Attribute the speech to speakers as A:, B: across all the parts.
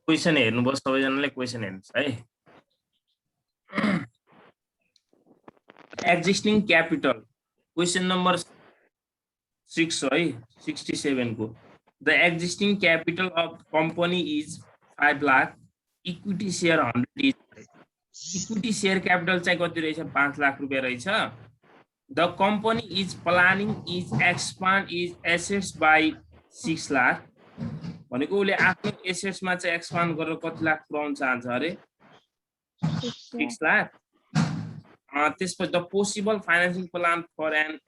A: Question हेर्नुभयो सबैजनाले question हेर्नुस् है एक्जिस्टिङ क्यापिटल क्वेशन नम्बर 6 है 67 को the existing capital of company is 5 lakh equity share 100 is equity share capital चाहिँ कति रहेछ 5 लाख रुपैयाँ रहेछ the company is planning is expand is assets by 6 lakh भनेको उले आफ्नो एसेट्समा चाहिँ एक्सपान्ड गरेर कति लाख पुर्याउन चाहन्छ अरे 6 लाख त्यसपछि the possible financing plan for an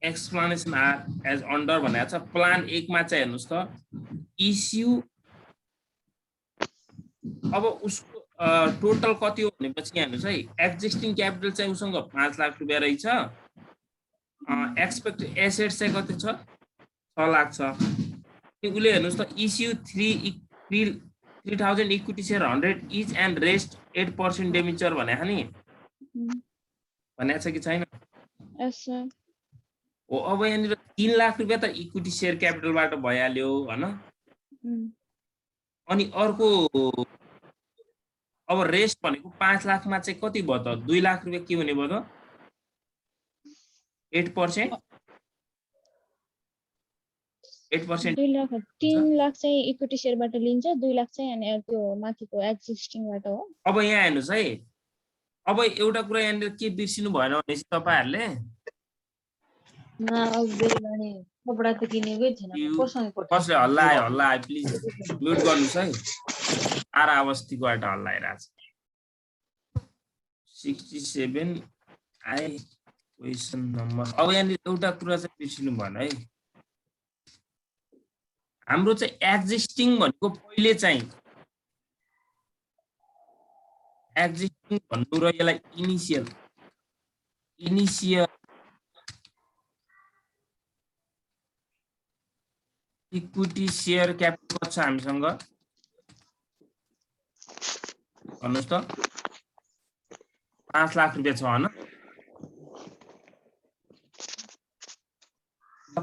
A: explanation are as under भनेको छ प्लान 1 मा चाहिँ हेर्नुस् त इस्यु अब उसको टोटल कति हो भनेपछि हेर्नुस् है एक्जिस्टिङ क्यापिटल चाहिँ उसँग 5 लाख रुपैयाँ रहेछ एक्सपेक्टेड एसेट्स चाहिँ कति छ 6 लाख छ उले हेर्नुस् त issue 3000 equity share 100 each and rest 8% डेबिचर भनेको नि भनेको छ कि छैन
B: यस सर
A: ओ अब यहाँनिर 3 लाख रुपैयाँ त इक्विटी शेयर क्यापिटलबाट भइहाल्यो हैन अनि अर्को अब रेस्ट भनेको 5 लाखमा चाहिँ कति भयो त 2 लाख रुपैयाँ के हुने भयो त 8% 8%
B: 2 लाख 3 लाख चाहिँ इक्विटी शेयरबाट लिन्छ 2 लाख चाहिँ अनि त्यो माथिको एक्जिस्टिङबाट हो
A: अब यहाँ हेर्नुस् है अब एउटा कुरा यहाँनिर के बिर्सिनु भएन भनेपछि तपाईहरुले
B: कपडा त किनेकै थिएन
A: कसले हल्ला आयो प्लिज म्युट गर्नुस् है आरा अवस्थीबाट हल्ला आइराछ 67 आए क्वेशन नम्बर अब यहाँ एउटा कुरा चाहिँ बिर्सिनु भएन है हाम्रो चाहिँ एक्जिस्टिङ भनेको पहिले चाहिँ एक्जिस्टिङ भन्नु र यसलाई इनिशियल इक्विटी शेयर क्यापिटल छ हामीसँग भन्नुस् त 5 लाख रुपैयाँ छ हैन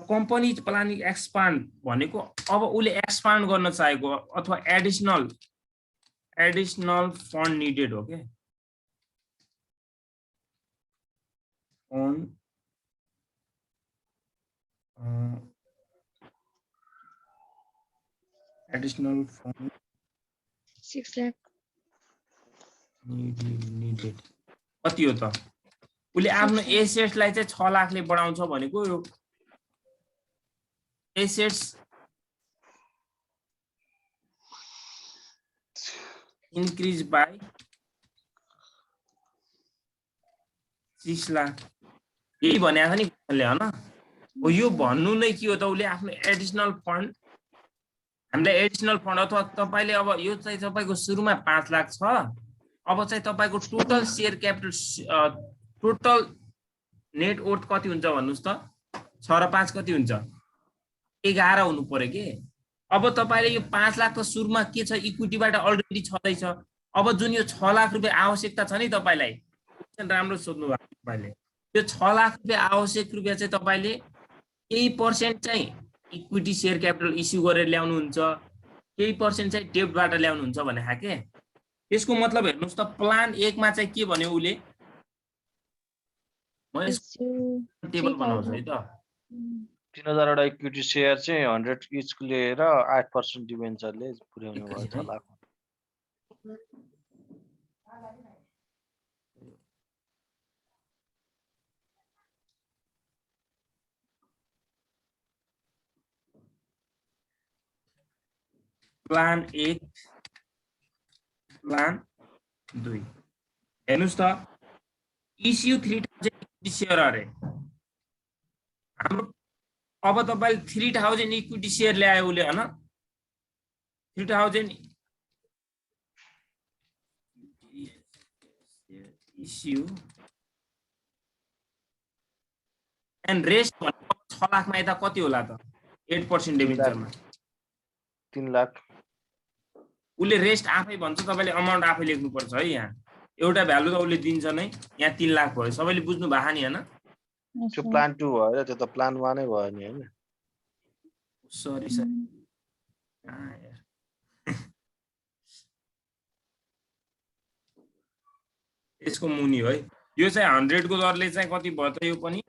A: कम्पनी प्लानिङ एक्सपान्ड भनेको अब उले एक्सपान्ड गर्न चाहेको अथवा एडिशनल फन्ड निडेड हो के fund additional fund
B: 6 lakh
A: needed कति हो त उले आफ्नो एसेट्सलाई चाहिँ 6 लाखले बढाउँछ भनेको यो एसेट्स increase by 6 लाख यही भनेको नि ले हैन हो यो भन्नु नै के हो त उले आफ्नो एडिशनल फन्ड हामीले एडिशनल फन्ड अथवा तपाईले अब यो चाहिँ तपाईको सुरुमा 5 लाख छ अब चाहिँ तपाईको total share capital total net worth कति हुन्छ भन्नुस् त 6 र 5 कति हुन्छ 11 हुनु पर्यो के अब तपाईले यो 5 लाख त सुरुमा के छ इक्विटीबाट अलरेडी छदै छ अब जुन यो 6 लाख रुपैयाँ आवश्यकता छ नि तपाईलाई राम्रो सोध्नु भएको तपाईले यो 6 लाख रुपैयाँ आवश्यक रुपैयाँ चाहिँ तपाईले केही पर्सेन्ट चाहिँ इक्विटी शेयर क्यापिटल इस्यु गरेर ल्याउनु हुन्छ केही पर्सेन्ट चाहिँ डेब्टबाट ल्याउनु हुन्छ भने के त्यसको मतलब हेर्नुस् त प्लान 1 मा चाहिँ के भन्यो उले म यसको टेबल बनाउँछु है त
C: 3000 वटा इक्विटी शेयर चाहिँ 100 इच लिएर 8% डिबेन्चरले पुर्याउनु भयो 6 लाख
A: प्लान 1 प्लान 2 हेर्नुस् त इस्यु 3000 इक्विटी शेयर अरे हाम्रो अब तपाईले 3000 इक्विटी शेयर ल्यायो उले हैन 3000 इस्यु एन्ड रेस्ट 6 लाख मा यता कति होला त 8% डिबेन्चरमा
C: 3 लाख
A: उले रेस्ट आफै भन्छ तपाईले अमाउन्ट आफै लेख्नु पर्छ है यहाँ एउटा भ्यालु त उले दिन्छ नै यहाँ 3 लाख भयो सबैले बुझ्नु भएको नि हैन
C: त्यो प्लान 2 भयो त्यो त प्लान 1 नै भयो नि हैन
A: सरी यार यसको मुनि है यो चाहिँ 100 को दरले चाहिँ कति भयो त यो पनि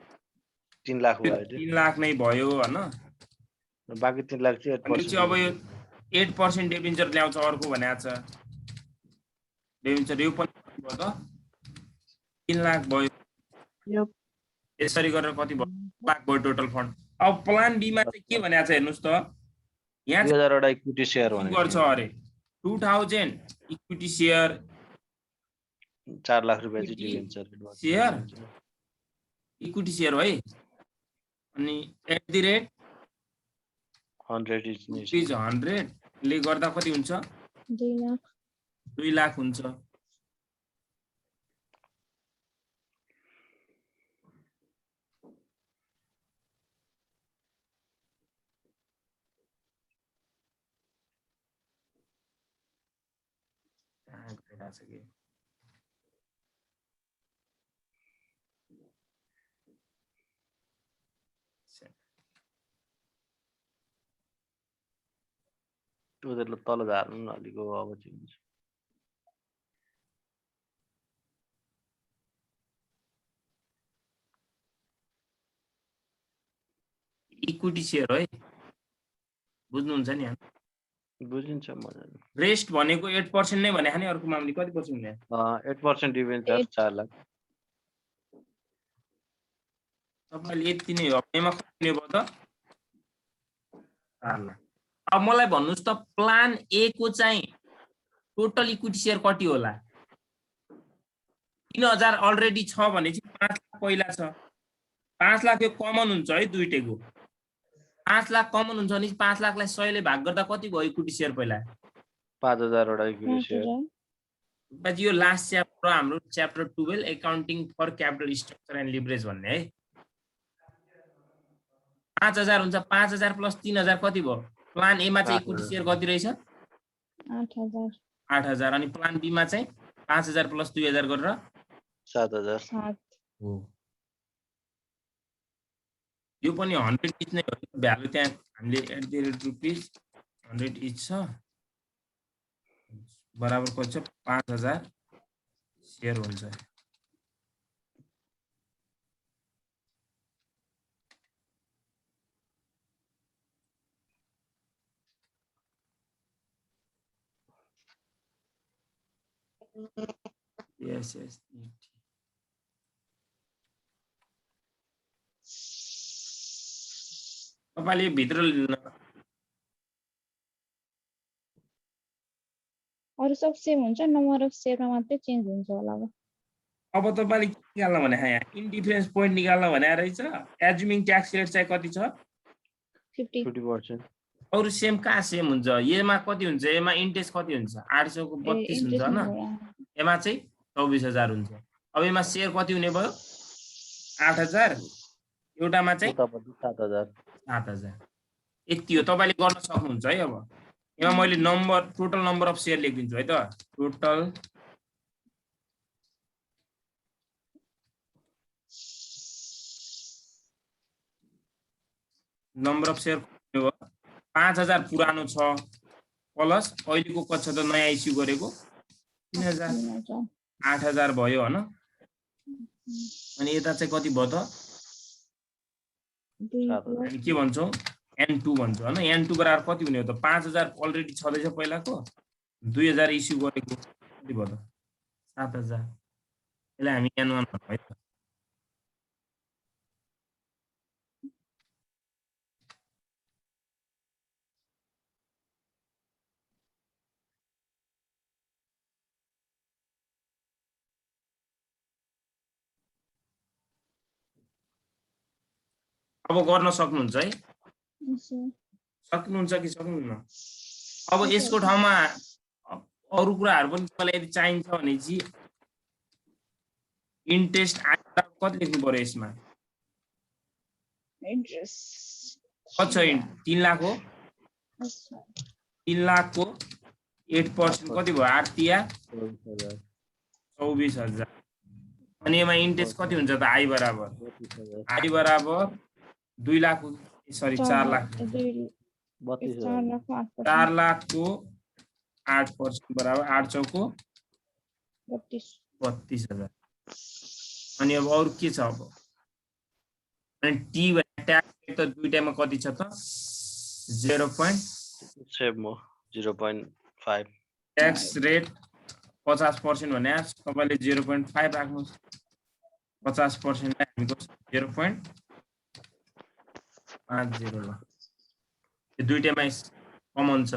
C: 3 लाख भयो
A: 3 लाख नै भयो हैन
C: बाकी 3 लाख चाहिँ 8%
A: अब यो 8% डिबेन्चर ल्याउँछ अर्को भनेको छ डिबेन्चर यो पनि कति भयो त 3 लाख भयो यसरी गरेर कति भयो लाख भयो टोटल फन्ड अब प्लान बी मा चाहिँ के भनेको छ हेर्नुस् त यहाँ
C: 2000 वटा इक्विटी शेयर
A: के गर्छ अरे 2000 इक्विटी शेयर
C: 4 लाख रुपैयाँ चाहिँ डिबेन्चर
A: शेयर इक्विटी शेयर है अनि एट द रेट
C: 100 इज
A: 100 ले गर्दा कति हुन्छ
B: 2
A: लाख हुन्छ
C: उनीहरुले तल झार्नु न अलिको अब चाहिँ हुन्छ
A: इक्विटी शेयर है बुझ्नुहुन्छ नि
C: बुझिन्छ मजाले
A: रेस्ट भनेको 8% नै भने नि अर्को मामले कति पर्सेन्ट हुने
C: 8% डिबेन्चर 4 लाख
A: तपाईले यति नै हो एमा कति भयो त 4 लाख अब मलाई भन्नुस् त प्लान ए को चाहिँ टोटल इक्विटी शेयर कति होला 3000 अलरेडी छ भने चाहिँ 5 लाख पहिला छ 5 लाख यो कमन हुन्छ है दुईटैको 5 लाख कमन हुन्छ भने 5 लाखलाई 100 ले भाग गर्दा कति भयो इक्विटी शेयर पहिला
C: 5000 वटा इक्विटी शेयर
A: पछि यो लास्ट च्याप्टर हाम्रो chapter 12 accounting for capital structure and leverage भन्ने है 5000 हुन्छ 5000 प्लस 3000 कति भयो प्लान ए मा चाहिँ इक्विटी शेयर कति रहेछ 8000 अनि प्लान बी मा चाहिँ 5000 प्लस 2000 गरेर
C: 7000
A: हो यो पनि 100 इच नै हो भ्यालु त्यहाँ हामीले at the rate rupees 100 each छ बराबर कति छ 5000 शेयर हुन्छ yes तपाईले भित्र
B: अरु सब सेम हुन्छ नम्बर अफ शेयरमा मात्रै चेन्ज हुन्छ होला
A: अब तपाईले के निकाल्न भने यहाँ इन्डिफरेन्स पोइन्ट निकाल्न भने रहेछ एज्युमिङ ट्याक्स रेट चाहिँ कति छ
C: 50%
A: अरु सेम कहाँ सेम हुन्छ एमा कति हुन्छ एमा इन्ट्रेस्ट कति हुन्छ 800 को 32 हुन्छ हैन एमा चाहिँ 24000 हुन्छ अब एमा शेयर कति हुने भयो 8000 एउटामा चाहिँ 7000 यति हो तपाईले गर्न सक्नुहुन्छ है अब यहाँ मैले number total number of share लेखिदिन्छु है त टोटल नम्बर अफ शेयर 5000 पुरानो छ प्लस अहिलेको कति छ त नयाँ इस्यु गरेको 3000 8000 भयो हैन अनि यता चाहिँ कति भयो त अनि के भन्छौ n2 भन्छौ हैन n2 बराबर कति हुने हो त 5000 अलरेडी छदैछ पहिलाको 2000 इस्यु गरेको कति भयो त 7000 यसलाई हामी n1 भन्छौँ है त अब गर्न सक्नुहुन्छ है सक्नुहुन्छ कि सक्नुहुन्न अब यसको ठाउँमा अरु कुराहरु पनि तपाईलाई यदि चाहिन्छ भने चाहिँ इन्ट्रेस्ट कति लेख्नु पर्यो यसमा
B: इन्ट्रेस्ट
A: कति छ 3 लाख हो 3 लाख को 8% कति भयो 8 तिया 24000 अनि यसमा इन्ट्रेस्ट कति हुन्छ त आई बराबर 2 लाख सरी 4 लाख 4 लाखको 8% बराबर 8 चौको 32,000। अनि अब अरु के छ अब अनि टी भने ट्याक्स रेट त दुईटामा कति छ त
C: 0.5
A: ट्याक्स रेट 50% भने तपाईले 0.5 राख्नु 50% लाई हामीको 0.50 ल यो दुईटामा कमन छ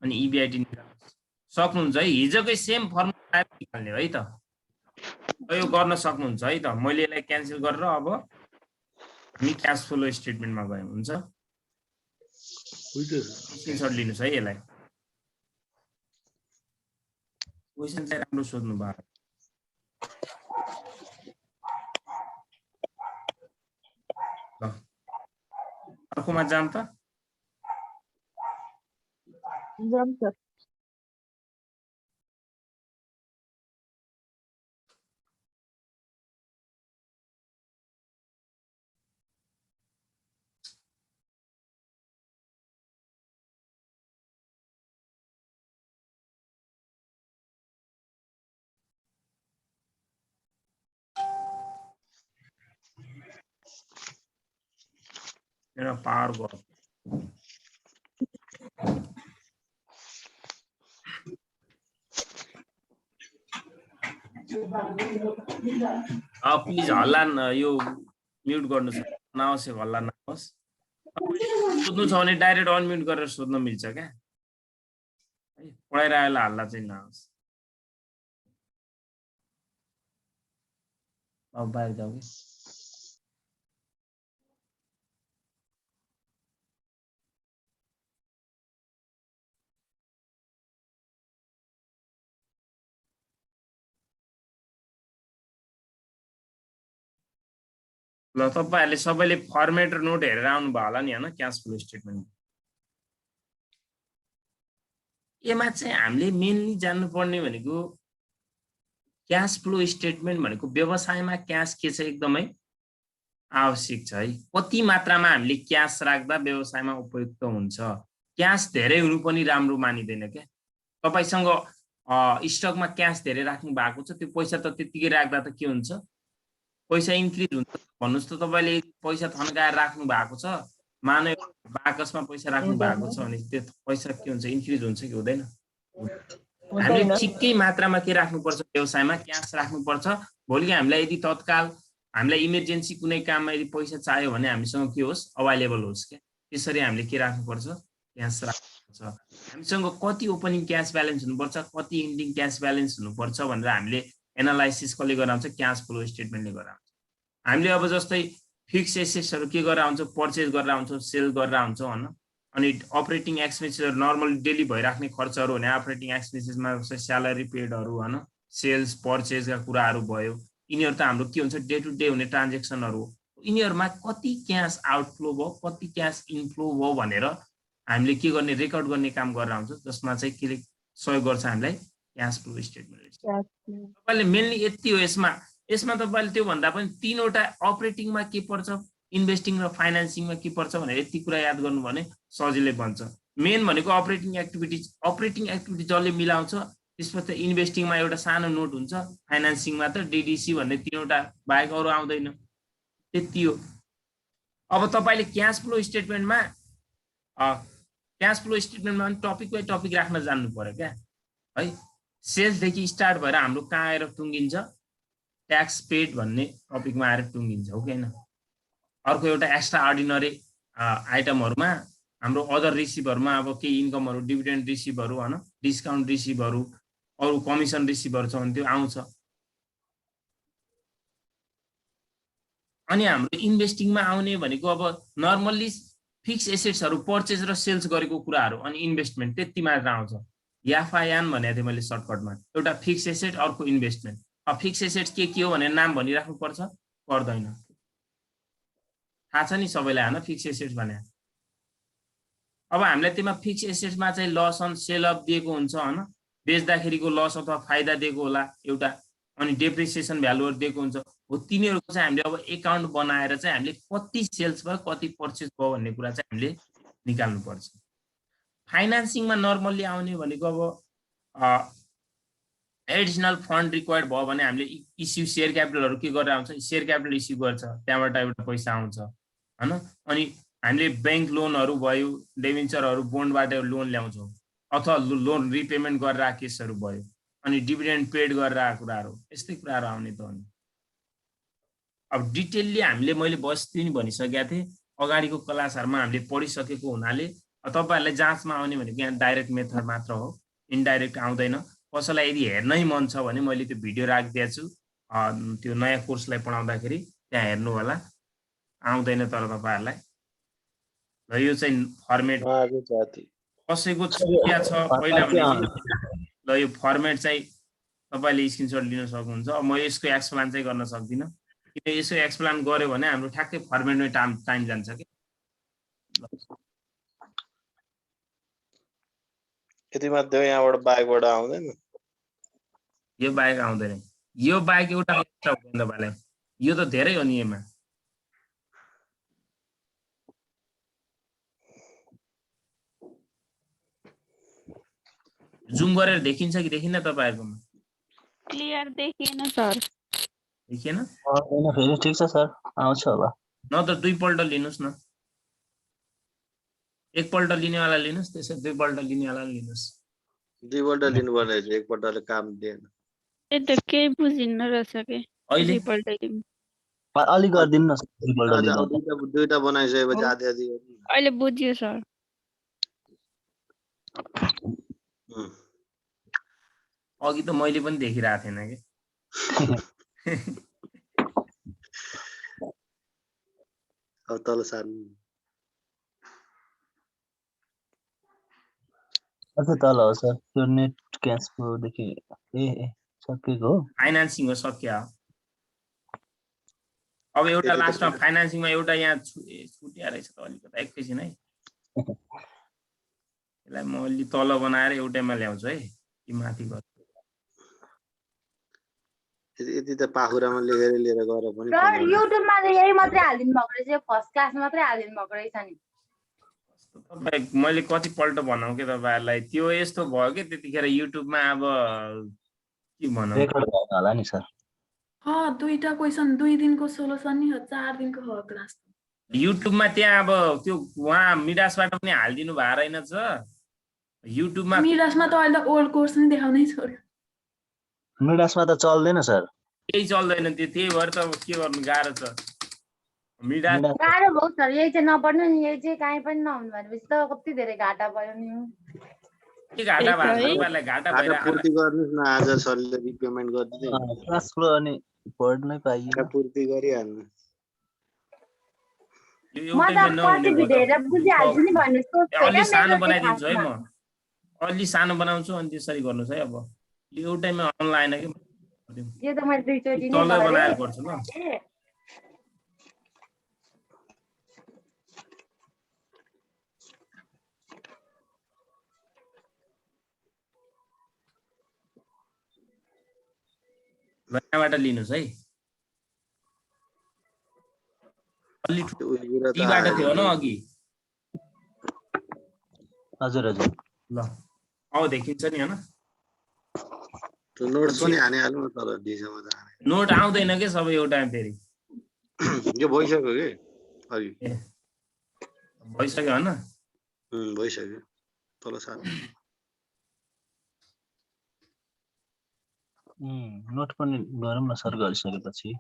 A: अनि इबिआइटी निकाल्नु सक्नुहुन्छ है हिजोकै सेम फर्मुला निकाल्ने है त यो गर्न सक्नुहुन्छ है त मैले यसलाई क्यान्सल गरेर अब हामी क्याश फ्लो स्टेटमेन्टमा गयौं हुन्छ स्क्रिनशट लिनुस् है यसलाई क्वेशन चाहिँ राम्रो सोध्नु भयो ल अर्कोमा जाम त मेरो पावर गयो प्लिज हल्ला यो म्युट गर्नु छ नआवश्यक हल्ला नहोस् सोध्नु छ भने डाइरेक्ट अनम्युट गरेर सोध्न मिल्छ क्या पढाइरहेला हल्ला चाहिँ नहोस् अब बाहिर जाऊ कि ल तपाईहरुले सबैले फर्मेट र नोट हेरेर आउनु भयो होला नि हैन क्याश फ्लो स्टेटमेन्ट यसमा चाहिँ हामीले मेनली जान्नु पर्ने भनेको क्याश फ्लो स्टेटमेन्ट भनेको व्यवसायमा क्याश के छ एकदमै आवश्यक छ है कति मात्रामा हामीले क्याश राख्दा व्यवसायमा उपयुक्त हुन्छ क्याश धेरै हुनु पनि राम्रो मानिदैन के तपाईसँग स्टकमा क्याश धेरै राख्नु भएको छ त्यो पैसा त त्यतिकै राख्दा त के हुन्छ पैसा इन्क्रिज हुन्छ भन्नुस् त तपाईले पैसा थन्काएर राख्नु भएको छ मानव बाकसमा पैसा राख्नु भएको छ भने त्यो पैसा के हुन्छ इन्क्रिज हुन्छ कि हुँदैन हामीले ठिकै मात्रामा के राख्नु पर्छ व्यवसायमा क्याश राख्नु पर्छ भोलि हामीलाई यदि तत्काल हामीलाई इमर्जेन्सी कुनै काममा यदि पैसा चाहियो भने हामीसँग के होस् अवेलेबल होस् के त्यसरी हामीले के राख्नु पर्छ क्याश राख्नुपर्छ हामीसँग कति ओपनिङ क्याश ब्यालेन्स हुनुपर्छ कति एन्डिङ क्याश ब्यालेन्स हुनुपर्छ भनेर हामीले एनालाइसिस कसले गराउँछ क्याश फ्लो स्टेटमेन्टले गराउँछ हामीले अब जस्तै फिक्स एसेट्सहरु के गरेर हुन्छ पर्चेज गरेर हुन्छ सेल गरेर हुन्छ हैन अनि अपरेटिङ एक्सपेन्सेस नर्मल डेली भइराख्ने खर्चहरु भने अपरेटिङ एक्सपेन्सेसमा स्यालेरी पेडहरु हैन सेल्स पर्चेजका कुराहरु भयो यिनीहरु त हाम्रो के हुन्छ डे टु डे हुने ट्रान्ज्याक्सनहरु यिनीहरुमा कति क्याश आउटफ्लो भयो कति क्याश इनफ्लो भयो भनेर हामीले के गर्ने रेकर्ड गर्ने काम गरेर हुन्छ जसमा चाहिँ के सहयोग गर्छ हामीलाई क्याश फ्लो स्टेटमेन्ट तपाईले मेनली यति हो यसमा तपाईले त्यो भन्दा पनि तीनवटा अपरेटिङमा के पर्छ इन्भेस्टिङ र फाइनान्सिङमा के पर्छ भनेर यति कुरा याद गर्नु भने सजिलै बन्छ मेन भनेको अपरेटिङ एक्टिभिटी जसले मिलाउँछ त्यसपछि इन्भेस्टिङमा एउटा सानो नोट हुन्छ फाइनान्सिङमा त डीडीसी भन्ने तीनवटा बाहेक अरु आउँदैन त्यति हो अब तपाईले क्याश फ्लो स्टेटमेन्टमा टपिक बाइ टपिक राख्न जान्नु पर्यो क्या है सेल्स देखि स्टार्ट भएर हाम्रो कहाँ आएर टुङ्गिन्छ ट्याक्स पेड भन्ने टपिकमा आएर टुङ्गिन्छ हो कि हैन अर्को एउटा एक्स्ट्रा अर्डिनरी आइटमहरुमा हाम्रो अदर रिसिभहरुमा अब के इन्कमहरु डिभिडेन्ड रिसिभहरु हैन डिस्काउन्ट रिसिभहरु अरु कमिसन रिसिभहरु छ भने त्यो आउँछ अनि हाम्रो इन्भेस्टिङमा आउने भनेको अब नर्मल्ली फिक्स एसेट्सहरु पर्चेज र सेल्स गरेको कुराहरु अनि इन्भेस्टमेन्ट त्यति मात्र आउँछ याफायान भनेको थिए मैले सर्टकटमा एउटा फिक्स एसेट अर्को इन्भेस्टमेन्ट फिक्स एसेट्स के हो भनेर नाम भनिराख्नु पर्छ पर्दैन थाहा छ नि सबैलाई हैन फिक्स एसेट्स भने अब हामीलाई त्यसमा फिक्स एसेट्समा चाहिँ लस अन सेल अफ दिएको हुन्छ हैन बेच्दाखेरिको लस अथवा फाइदा दिएको होला एउटा अनि डेप्रिसिएसन भ्यालुहरु दिएको हुन्छ हो तिनीहरुको चाहिँ हामीले अब एकाउन्ट बनाएर चाहिँ हामीले कति सेल्स भयो कति पर्चेज भयो भन्ने कुरा चाहिँ हामीले निकाल्नु पर्छ फाइनान्सिङमा नर्मली आउने भनेको अब एडिशनल फन्ड रिक्वायर्ड भयो भने हामीले इस्यु शेयर क्यापिटलहरु के गरेर आउँछ शेयर क्यापिटल इस्यु गर्छ त्यहाँबाट एउटा पैसा आउँछ हैन अनि हामीले बैंक लोनहरु भयो डिबेन्चरहरु बोन्डबाट लोन ल्याउँछौं अथवा लोन रिपेमेन्ट गरेर केसहरु भयो अनि डिभिडेन्ड पेड गरेर कुराहरु यस्तै कुराहरु आउने त हो अब डिटेलली हामीले मैले बस्ती नि भनिसकेका थिए अगाडिको क्लासहरुमा हामीले पढिसकेको हुनाले तपाईहरुलाई जाँचमा आउने भनेको यहाँ डाइरेक्ट मेथड मात्र हो इन्डाइरेक्ट आउँदैन कसैलाई यदि हेर्नै मन छ भने मैले त्यो भिडियो राखिदिएको छु त्यो नयाँ कोर्सलाई पढाउँदाखेरि त्यहाँ हेर्नु होला आउँदैन तर तपाईहरुलाई ल यो चाहिँ फर्मेट कसैको छुट्या छ पहिला भने ल यो फर्मेट चाहिँ तपाईले स्क्रिनशट लिन सक्नुहुन्छ अब म यसको एक्सप्लेन चाहिँ गर्न सक्दिन किन यसो एक्सप्लेन गर्यो भने हाम्रो ठ्याक्कै फर्मेटमै टाइम जान्छ के
D: यति मात्र यहाँबाट बाइकबाट आउँदैन
A: यो बाइक आउँदैन यो बाइक एउटा एक्स्ट्रा हुँदैन तपाईलाई यो त धेरै हो नि यसमा जुम गरेर देखिन्छ कि देखिन्न तपाईहरुकोमा
E: क्लियर देखिएन सर
A: देखिएन
F: हैन फेरि ठीक छ सर आउँछ होला
A: न त दुईपल्ट लिनुस् न एकपल्ट लिनेवाला लिनुस् त्यसै दुईपल्ट लिनेवाला लिनुस्
D: दुईपल्ट लिनुपर्ने रहेछ एकपल्टले काम दिएन
E: ए त केही बुझिन्न रहेछ के
A: अहिले
E: दुईपल्ट लिनु
F: अलि गर्दिनु न दुईपल्ट
D: आज
F: लिनु
D: दुईटा बनाइसकेपछि आधी आधी गर्नु न।
E: अहिले बुझ्यो सर
A: अघि त मैले पनि देखिरहेको थिएन के
D: अब तल सार्नु
F: अच्छा तल हो सर त्यो नेट क्याशको देखि ए सकेको हो
A: फाइनान्सिङ हो सक्या अब एउटा लास्टमा फाइनान्सिङमा एउटा यहाँ छुट्या रहेछ त अलिकति एकैछिन है यसलाई म अलि तल बनाएर एउटैमा ल्याउँछु है कि माथि गर्छु
D: यति त पाखुरामा लेखेर लिएर गएर पनि
G: सर युट्युबमा त यही मात्रै हालिदिनु भएको रहेछ फर्स्ट क्लास मात्रै हालिदिनु भएको रहेछ नि
A: तपाईँ मैले कतिपल्ट भनौँ के तपाईहरुलाई त्यो यस्तो भयो कि त्यतिखेर युट्युबमा अब के भनौँ
F: रेकर्ड भएको होला नि सर
H: दुईटा क्वेसन 2 दिनको सोल्युसन नि हो 4 दिनको हो क्लास
A: युट्युबमा त्यहाँ अब त्यो उहाँ मिडासबाट पनि हालिदिनु भएको रहेनछ युट्युबमा
H: मिरासमा त अहिले ओल्ड कोर्स नि देखाउनै छोड्यो
F: मिडासमा त चल्दैन सर
A: केही चल्दैन त्यो त्यही भएर त के गर्नु गाह्रो छ मिडास
G: गाह्रो भयो सर यही चाहिँ नपढ्नु नि यही चाहिँ काहीँ पनि नहुनु भनेपछि त कति धेरै घाटा भयो नि
A: के घाटा भएको छ तपाईहरुलाई घाटा
D: आधा
A: भइरहेको
D: पूर्ति गर्नुस् न आज सरले रिपेमेन्ट गरिदिँदै
F: क्लास फ्लो अनि पढ्नै पाइयो
D: आधा पूर्ति गरिहाल्नु
A: यो
G: म
A: एउटैमा
G: त
A: नहुने
G: पछि
A: भयो
G: भिडियो हेरेर बुझिहाल्छु नि भन्नु
A: अलि सानो
G: सोच्दैन
A: बनाइदिन्छु है म अलि सानो बनाउँछु अनि त्यसरी गर्नुस् है अब यो एउटैमा अनलाइन के
G: यो त मैले दुईचोटि नै
A: तलै बनाएर
G: गरेँ
A: गर्छु ल यहाँबाट लिनुस् है अलि टीबाट थियो न अघि
F: हजुर हजुर
A: ल अब देखिन्छ नि हैन
D: त्यो नोट्स पनि हानिहाल्नु न तल डिसमा त हाने
A: नोट आउँदैन के सबै एउटा फेरि
D: यो भइसक्यो के अघि
A: भइसक्यो हैन
D: भइसक्यो तल सार्नु
F: नोट पनि गरौँ न सर गरिसकेपछि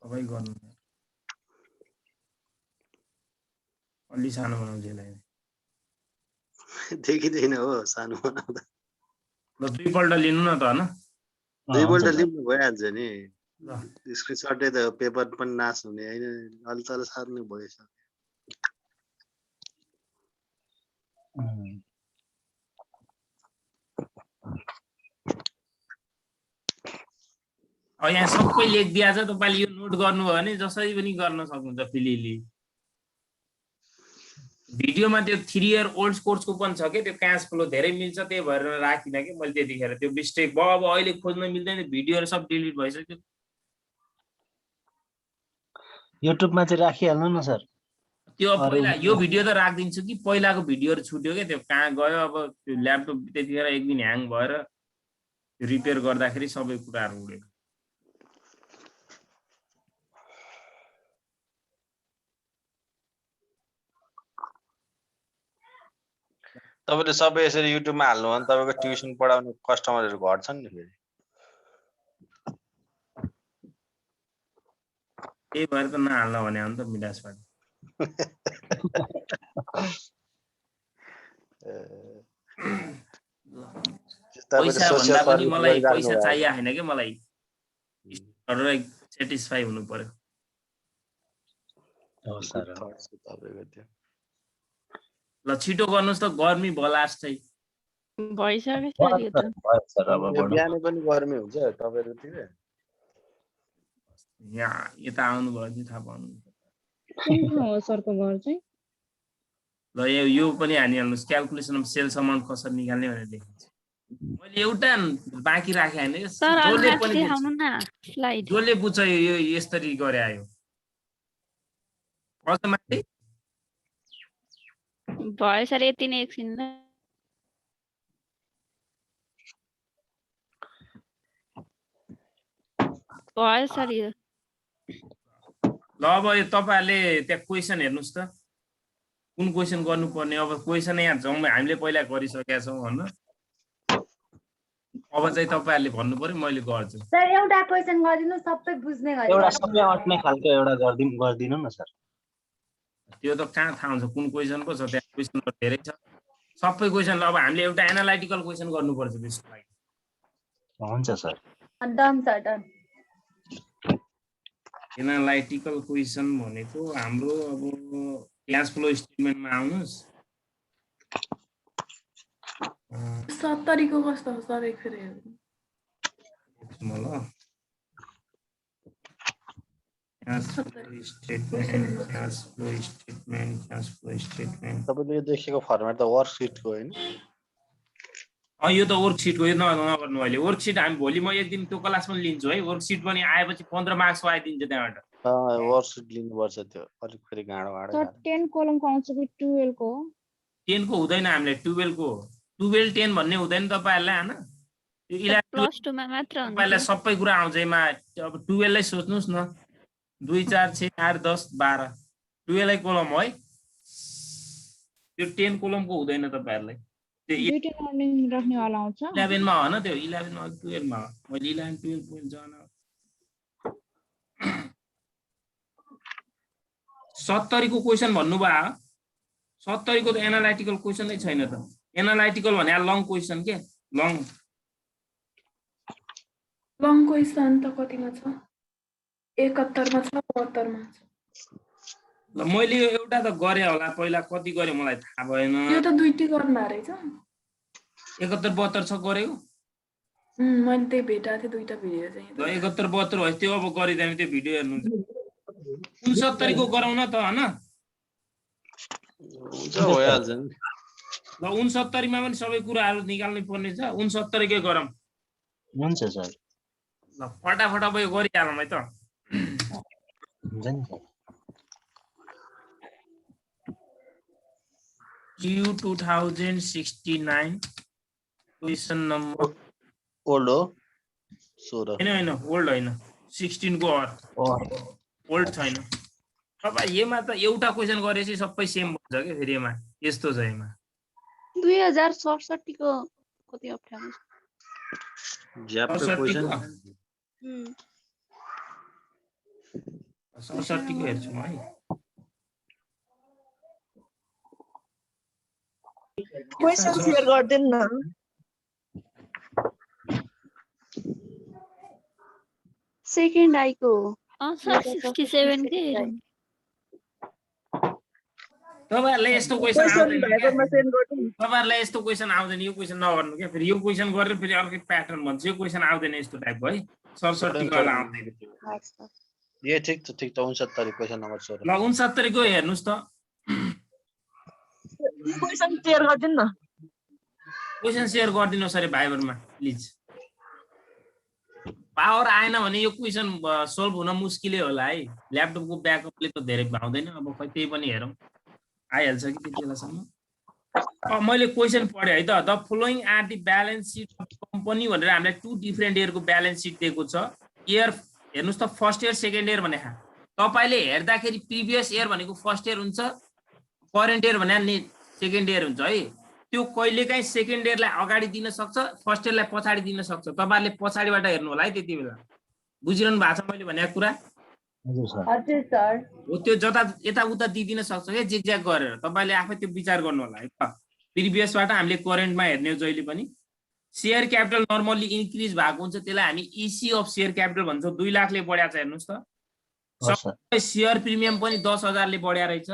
A: तपाईँ गर्नु अलि सानो बनाउँछु यसलाई
D: देखिँदैन हो सानो बनाउँदा
A: ल दुईपल्ट लिनु न त हैन
D: दुईपल्ट लिनु भइहाल्छ नि
A: ल
D: स्क्रिनसटै त पेपर पनि नाश हुने होइन अलि तल सार्नु भइसक्यो
A: अब यहाँ सबै लेखिदिया छ तपाईँले यो नोट गर्नुभयो भने जसरी पनि गर्न सक्नुहुन्छ फिलिली भिडियोमा त्यो 3 इयर ओल्ड कोर्सको पनि छ के त्यो क्याश फ्लो धेरै मिल्छ त्यही भएर राखिन के मैले त्यतिखेर त्यो मिस्टेक भयो अब अहिले खोज्न मिल्दैन भिडियोहरु सब डिलिट भइसक्यो
F: युट्युबमा चाहिँ राखिहाल्नु न सर
A: त्यो पहिला यो भिडियो त राख्दिन्छु कि पहिलाको भिडियोहरु छुट्यो के त्यो कहाँ गयो अब त्यो ल्यापटप त्यतिखेर एक दिन ह्याङ भएर रिपेयर गर्दाखेरि सबै कुराहरु उड्यो
C: तपाईले सबै यसरी युट्युबमा हाल्नु भने तपाईको ट्युसन पढाउने कस्टमरहरु घट्छन् नि फेरि
A: त्यही भएर त नहाल्न भने हो नि त मिलासबाट पैसा भन्दा पनि मलाई पैसा चाहिए हैन के मलाई स्टुडेन्टहरुलाई सेटिस्फाई हुनु पर्यो
F: हो सर
C: तपाईको त्यो
A: ल छिटो गर्नुस् त गर्मी बलास्ट चाहिँ
E: भइसक्यो सर यो त
F: सर अब
C: बिहानै पनि गर्मी हुन्छ तपाईहरुतिर
A: यहाँ यता आउनु भयो नि थाहा पाउनु
B: कुन हो सरको घर चाहिँ
A: ल यो पनि हानिहाल्नुस् क्याल्कुलेसन अफ सेल्स अमाउन्ट कसरी निकाल्ने भनेर लेखिन्छ मैले एउटा बाँकी राखे हैन
E: सर
A: जसले
E: अलि
A: पनि
E: देखाउनु न स्लाइड
A: जसले बुझ्छ यो यसरी गरे आयो अझ
E: भयो सर यति नै एकछिन ल भयो सर यो
A: ल अब यो तपाईहरुले त्यहाँ क्वेशन हेर्नुस् त कुन क्वेशन गर्नुपर्ने अब क्वेशन यहाँ जम्मै हामीले पहिला गरिसकेका छौं हैन अब चाहिँ तपाईहरुले भन्नु पर्यो मैले गर्छु
G: सर एउटा क्वेशन गरिदिनु सबै बुझ्ने गरी
F: एउटा सबै अट्ने खालको एउटा गर्दिनु न सर
A: त्यो त कहाँ थाहा हुन्छ कुन क्वेशन पो छ त्यहाँ क्वेशनहरु धेरै छ सबै क्वेशन अब हामीले एउटा एनालाइटिकल क्वेशन गर्नुपर्छ त्यसको लागि
F: हुन्छ sir
G: done sir done
A: analytical question भनेको हाम्रो अब क्याश फ्लो स्टेटमेन्टमा आउनुस्
H: 70 को कस्तो हो सर एक फेरि
A: ल क्याश फ्लो स्टेटमेन्ट
C: तपाईले यो देखेको फर्मेट त वर्कशीटको हैन
A: यो त वर्कशीटको यो नगर्नु अहिले वर्कशीट हामी भोलि म एक दिन त्यो क्लास पनि लिन्छु है वर्कशीट पनि आएपछि 15 मार्क्स आइदिन्छ त्यहाँबाट
C: वर्कशीट लिनुपर्छ त्यो अलिक फेरि गाडो
B: सर 10 कोलमको आउँछ कि 12 को
A: 10 को हुँदैन हामीले 12 को 12 10 भन्ने हुँदैन तपाईहरुलाई हैन त्यो 11
E: प्लस 2 मा मात्र हुन्छ
A: तपाईलाई सबै कुरा आउँछ एमा अब 12 लाई सोच्नुस् न 2 4 6 8 10 12 12 लाई कोलम है त्यो 10 कोलमको हुँदैन तपाईहरुलाई त्यो
B: दुईटा लर्निङ राख्नेवाला आउँछ
A: 11 मा हो न त्यो 11 मा 12 मा मैले 11 12 पोइन्ट जान 70 को क्वेशन भन्नुभयो 70 को त एनालाइटिकल क्वेशन नै छैन त एनालाइटिकल भने लङ क्वेशन के लङ
H: क्वेशन त कतिमा छ 71 मा छ 72 मा छ
A: ल मैले यो एउटा त गरे होला पहिला कति गरे मलाई थाहा भएन
H: यो त दुईटी गर्नु रहेछ
A: 71 72 छ गरेको
H: मैले त्यही भेटाएको थिएँ दुईटा भिडियो चाहिँ
A: ल 71 72 भयो त्यो अब गरिदैन त्यो भिडियो हेर्नु 69 को गराउन त हैन
C: हुन्छ भइहाल्छ नि
A: ल 69 मा पनि सबै कुराहरु निकाल्नु पर्ने छ 69 के गरौँ
F: हुन्छ सर
A: ल फटाफट अब यो गरिहालौँ है त
F: हुन्छ नि sir
A: Q 2069 question number
C: old हो 16
A: हैन ओल्ड हैन 16 को ओल्ड छैन तपाईं एमा त एउटा क्वेशन गरेपछि सबै सेम हुन्छ के फेरि एमा यस्तो छ एमा
E: 2067 को कति अप्ठ्यारो छ
C: ज्यापको क्वेशन
A: 67 को हेर्छु म है
I: क्वेशन शेयर गर्दिन न
E: सेकेन्ड आइको सर 67 के
A: तपाईहरुले यस्तो क्वेशन तपाईहरुले यस्तो क्वेशन आउँदैन यो क्वेशन नगर्नु के फेरि यो क्वेशन गरेर फेरि अर्कै प्याटर्न भन्छ यो क्वेशन आउँदैन यस्तो टाइपको है 67 को आउँदैन
C: ये ठीक त 69 क्वेशन नम्बर 16
A: ल 69 को हेर्नुस् त
I: क्वेसन क्लियर गरिदिनु न।
A: क्वेसन सेयर गरिदिनुहोस् अरे भाइबरमा प्लिज। पावर आएन भने यो क्वेसन सोल्भ हुन मुस्किलै होला है। ल्यापटपको ब्याकअपले त धेरै भाउँदैन। अब खै त्यही पनि हेरौँ आइहाल्छ कि त्यति बेलासम्म। मैले क्वेसन पढेँ है त। The following are the balance sheet of company भनेर हामीलाई 2 डिफरेन्ट इयरको ब्यालेन्स सिट दिएको छ। इयर हेर्नुहोस् त, फर्स्ट इयर सेकेन्ड इयर भने तपाईँले हेर्दाखेरि प्रिभियस इयर भनेको फर्स्ट इयर हुन्छ, करेन्ट इयर भने सेकेन्ड इयर हुन्छ है। त्यो कहिलेकाहीँ सेकेन्ड इयरलाई अगाडि दिन सक्छ, फर्स्ट इयरलाई पछाडि दिन सक्छ। तपाईँहरूले पछाडिबाट हेर्नु होला है त्यति बेला। बुझिरहनु भएको छ मैले भनेको कुरा?
F: हजुर सर।
G: हजुर सर।
A: हो त्यो जता यताउता दिइदिन सक्छ क्या जिगज्याग गरेर। तपाईँले आफै त्यो विचार गर्नु होला है त। प्रिभियसबाट हामीले करेन्टमा हेर्ने हो जहिले पनि। सेयर क्यापिटल नर्मल्ली इन्क्रिज भएको हुन्छ, त्यसलाई हामी इसी अफ सेयर क्यापिटल भन्छौँ। 2 लाखले बढ्या छ हेर्नुहोस् त। सेयर प्रिमियम पनि 10,000ले बढ्या रहेछ।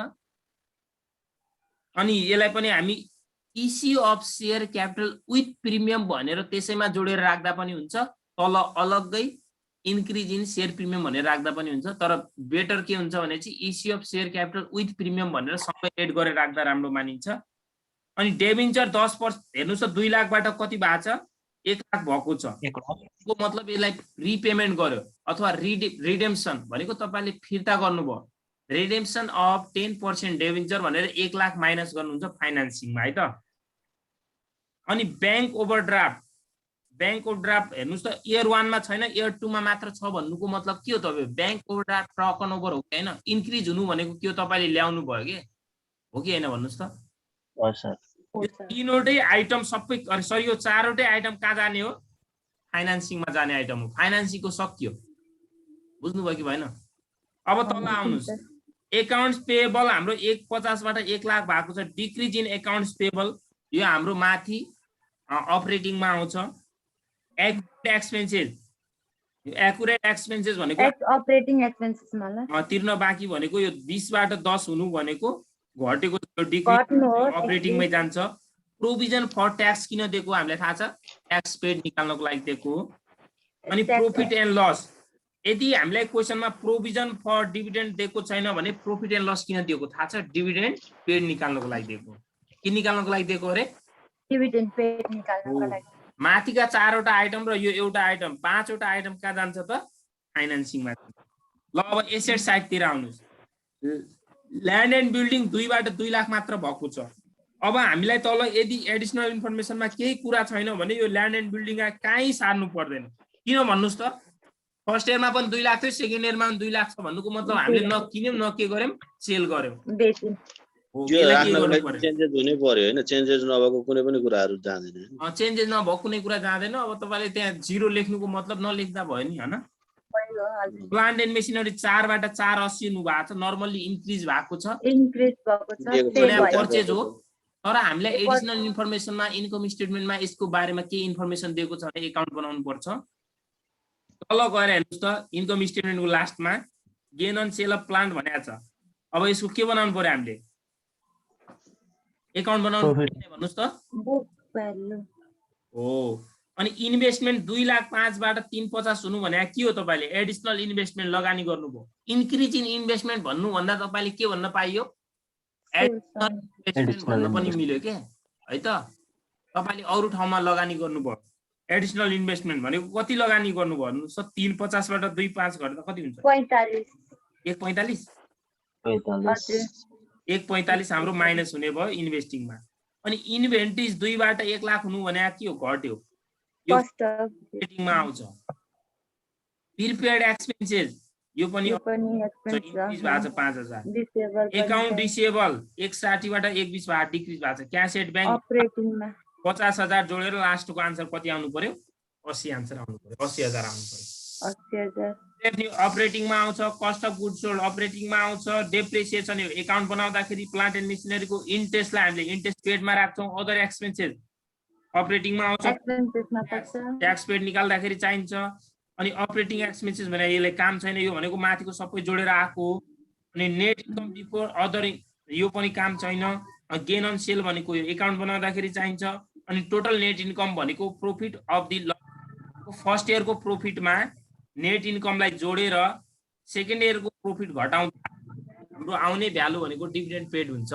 A: अनि यसलाई पनि हामी issue of share capital with premium भनेर त्यसैमा जोडेर राख्दा पनि हुन्छ। तल अलग्गै इन्क्रिज इन सेयर प्रिमियम भनेर राख्दा पनि हुन्छ। तर बेटर के हुन्छ भने चाहिँ issue of share capital with premium भनेर सबै एड गरेर राख्दा राम्रो मानिन्छ। अनि डेबिन्चर 10% हेर्नुहोस् त, 2 लाखबाट कति भएको छ? 1 लाख भएको छ। को मतलब यसलाई रिपेमेन्ट गर्यो अथवा रिडेम्सन भनेको तपाईँले फिर्ता गर्नुभयो। रिडेम्सन अफ 10% डेबिन्चर भनेर 1 लाख माइनस गर्नुहुन्छ फाइनेन्सिङमा है त। अनि ब्याङ्क ओभरड्राफ्ट हेर्नुहोस् त, इयर 1 मा छैन, इयर 2 मा मात्र छ भन्नुको मतलब के हो तपाईँ? ब्याङ्क ओभरड्राफ्ट टर्न ओभर हो कि होइन? इन्क्रिज हुनु भनेको के हो? तपाईँले ल्याउनु भयो कि हो कि होइन भन्नुहोस् त? तीनवटै आइटम सबै सरी यो 4वटै आइटम कहाँ जाने हो? फाइनेन्सिङमा जाने आइटम हो। फाइनेन्सिङको सकियो। बुझ्नुभयो कि भएन? अब तल आउनुहोस्। एकाउन्ट्स पेएबल हाम्रो 150बाट 1 लाख भएको छ। डिक्रिज इन एकाउन्ट्स पेएबल यो हाम्रो माथि अपरेटिङमा आउँछ। एक्युरेट एक्सपेन्सेस भनेको
G: अपरेटिङ एक्सपेन्सेसमा ल
A: तिर्न बाँकी भनेको यो 20बाट 10 हुनु भनेको घटेको अपरेटिङमै जान्छ। प्रोभिजन फर ट्याक्स किन दिएको हामीलाई थाहा छ? ट्याक्स पेड निकाल्नको लागि दिएको। अनि प्रॉफिट एन्ड लस, यदि हामीलाई क्वेसनमा प्रोभिजन फर डिभिडेन्ड दिएको छैन भने प्रॉफिट एन्ड लस किन दिएको थाहा छ? डिभिडेन्ड पेड निकाल्नको लागि दिएको। के निकाल्नको लागि दिएको अरे?
G: डिभिडेन्ड पेड निकाल्नको लागि।
A: माथिका 4वटा आइटम र यो एउटा आइटम, 5वटा आइटम कहाँ जान्छ त? फाइनेन्सिङमा। ल अब एसेट साइडतिर आउनुहोस्। ल्यान्ड एन्ड बिल्डिङ 2बाट 2 लाख मात्र भएको छ। अब हामीलाई तल यदि एडिसनल इन्फर्मेसनमा केही कुरा छैन भने यो ल्यान्ड एन्ड बिल्डिङ कहीँ सार्नु पर्दैन। किन भन्नुहोस् त? फर्स्ट इयरमा पनि 2 लाख थियो, सेकेन्ड इयरमा पनि 2 लाख छ भन्नुको मतलब हामीले न किन्यौँ न के गर्यौँ, सेल गर्यौँ।
D: चेन्जेस हुनै पर्यो होइन? चेन्जेस नभएको कुनै पनि कुराहरू जाँदैन।
A: चेन्जेस नभएको कुनै कुरा जाँदैन। अब तपाईँले त्यहाँ 0 लेख्नुको मतलब नलेख्दा भयो नि होइन? प्लान्ट एन्ड मेसिनरी 4बाट 480 हुनु भएको छ। नर्मल्ली इन्क्रिज भएको छ, पर्चेज हो। तर हामीलाई एडिसनल इन्फर्मेसनमा इन्कम स्टेटमेन्टमा यसको बारेमा के इन्फर्मेसन दिएको छ भने एकाउन्ट बनाउनु पर्छ। तल गएर हेर्नुहोस् त, इन्कम स्टेटमेन्टको लास्टमा gain on sale of plant भनेको छ। अब यसको के बनाउनु पर्यो? हामीले एकाउन्ट बनाउनु भन्नुहोस् त। हो। अनि इन्भेस्टमेन्ट 2 लाख 5बाट 350 हुनु भने के हो? तपाईँले एडिसनल इन्भेस्टमेन्ट लगानी गर्नुभयो। इन्क्रिज इन इन्भेस्टमेन्ट भन्नुभन्दा तपाईँले के भन्न पाइयो? एडिसनल इन्भेस्टमेन्ट भन्न पनि मिल्यो के है त? तपाईँले अरू ठाउँमा लगानी गर्नुभयो। एडिसनल इन्भेस्टमेन्ट भनेको कति लगानी गर्नुभयो भन्नुहोस् त? 350बाट 2.5 गर्दा कति हुन्छ? 1.45 1.45 हाम्रो माइनस हुने भयो इन्भेस्टिङमा। अनि इन्भेन्ट्रिज 2बाट 1 लाख हुनु भने के हो? घट्यो। यो अपरेटिङमा आउँछ। प्रिपेड एक्सपेन्सेस यो पनि इन्क्रिज भएको छ 5,000। एकाउन्ट रिसिएबल 160बाट 120 भएको डिक्रिज भएको छ। क्याश एट बैंक अपरेटिङमा 50,000 जोडेर लास्टको आन्सर कति आउनु पर्यो? 80 आन्सर आउनु पर्यो। 80,000 आउनु पर्यो।
G: 80,000
A: अपरेटिङमा आउँछ। कस्ट अफ गुड्स सोल्ड अपरेटिङमा आउँछ। डेप्रिसिएसन यो एकाउन्ट बनाउँदाखेरि प्लान्ट एन्ड मेसिनरीको इन्ट्रेस्टलाई हामीले इन्ट्रेस्ट पेडमा राख्छौँ। अदर एक्सपेन्सेस अपरेटिङमा आउँछ। ट्याक्स पेड निकाल्दाखेरि चाहिन्छ। अनि अपरेटिङ एक्सपेन्सेस भने यसले काम छैन, यो भनेको माथिको सबै जोडेर आएको हो। अनि नेट इन्कम बिफोर अदर यो पनि काम छैन। गेन अन सेल भनेको यो एकाउन्ट बनाउँदाखेरि चाहिन्छ। अनि टोटल नेट इन्कम भनेको प्रॉफिट अफ दि फर्स्ट इयरको प्रॉफिटमा नेट इन्कमलाई जोडेर सेकेन्ड इयरको प्रॉफिट घटाउँदा हाम्रो आउने भ्यालु भनेको डिभिडेन्ड पेड हुन्छ।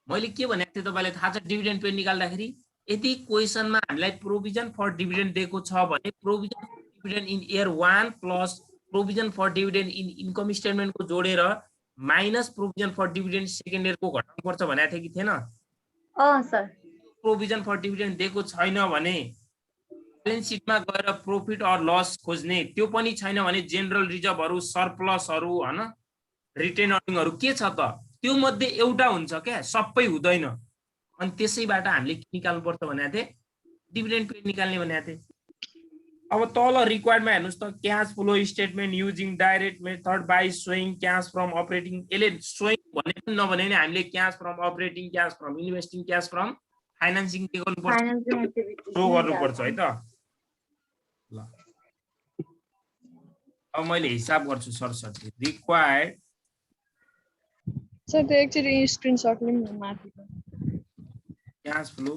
A: मैले के भनेको थिएँ तपाईँलाई थाहा छ डिभिडेन्ड पे निकाल्दाखेरि यदि क्वेसनमा हामीलाई प्रोभिजन फर डिभिडेन्ड दिएको छ भने provision for dividend in year 1 plus provision for dividend in income स्टेटमेन्टको जोडेर minus provision for dividend second इयरको घटाउनुपर्छ भनेको थिएँ कि थिएन?
G: सर
A: प्रोभिजन फर डिभिडेन्ड दिएको छैन भने ब्यालेन्स सिटमा गएर प्रॉफिट और लस खोज्ने, त्यो पनि छैन भने जेनरल रिजर्भहरू सरप्लसहरू हैन रिटेन अर्निङहरू के छ त त्यो मध्ये एउटा हुन्छ क्या, सबै हुँदैन। अनि त्यसैबाट हामीले के निकाल्नु पर्छ भनेको थिए डिभिडेन्ड पे निकाल्ने भनेको थिए। अब तल रिक्वायर्डमा हेर्नुस् त cash flow statement using direct method by showing cash from operating, यसले सोइङ भने पनि नभने नि हामीले cash from operating, cash from investing, cash from financing के गर्नुपर्छ सो गर्नुपर्छ है त। ल अब मैले हिसाब गर्छु सरसर्ती रिक्वायर्ड
B: सर त्यो एकचोटि स्क्रिनशट लिनु न माथि
A: क्याश फ्लो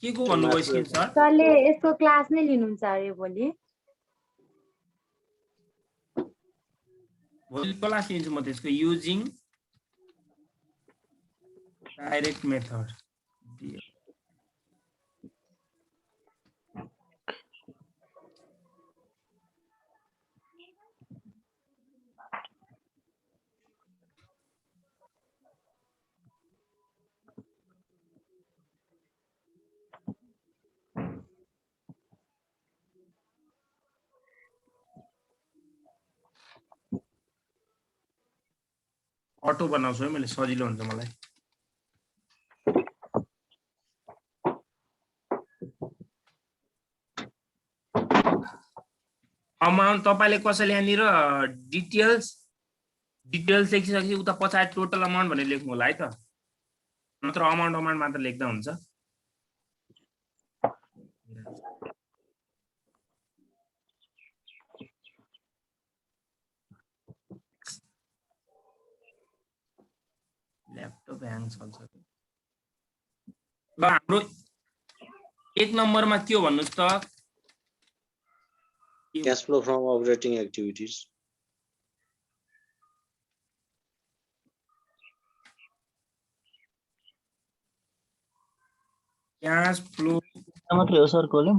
A: के को भन्नुभयो स्क्रिनशट?
G: सरले यसको क्लास नै लिनुहुन्छ अरे भोलि।
A: भोलि क्लास लिन्छु म त्यसको युजिङ डाइरेक्ट मेथड। अटो बनाउँछु है मैले, सजिलो हुन्छ मलाई। अमाउन्ट तपाईले कसैले यहाँनिर डिटेल्स लेखिसकेपछि उता पछाडि टोटल अमाउन्ट भनेर लेख्नु होला है त, नत्र अमाउन्ट मात्र लेख्दा हुन्छ। ल्यापटप ह्याङ चल्छ। ल हाम्रो 1 नम्बरमा के हो भन्नुस् त?
D: Cash flow from operating activities.
A: Cash flow
F: मात्रै हो सर कोलम?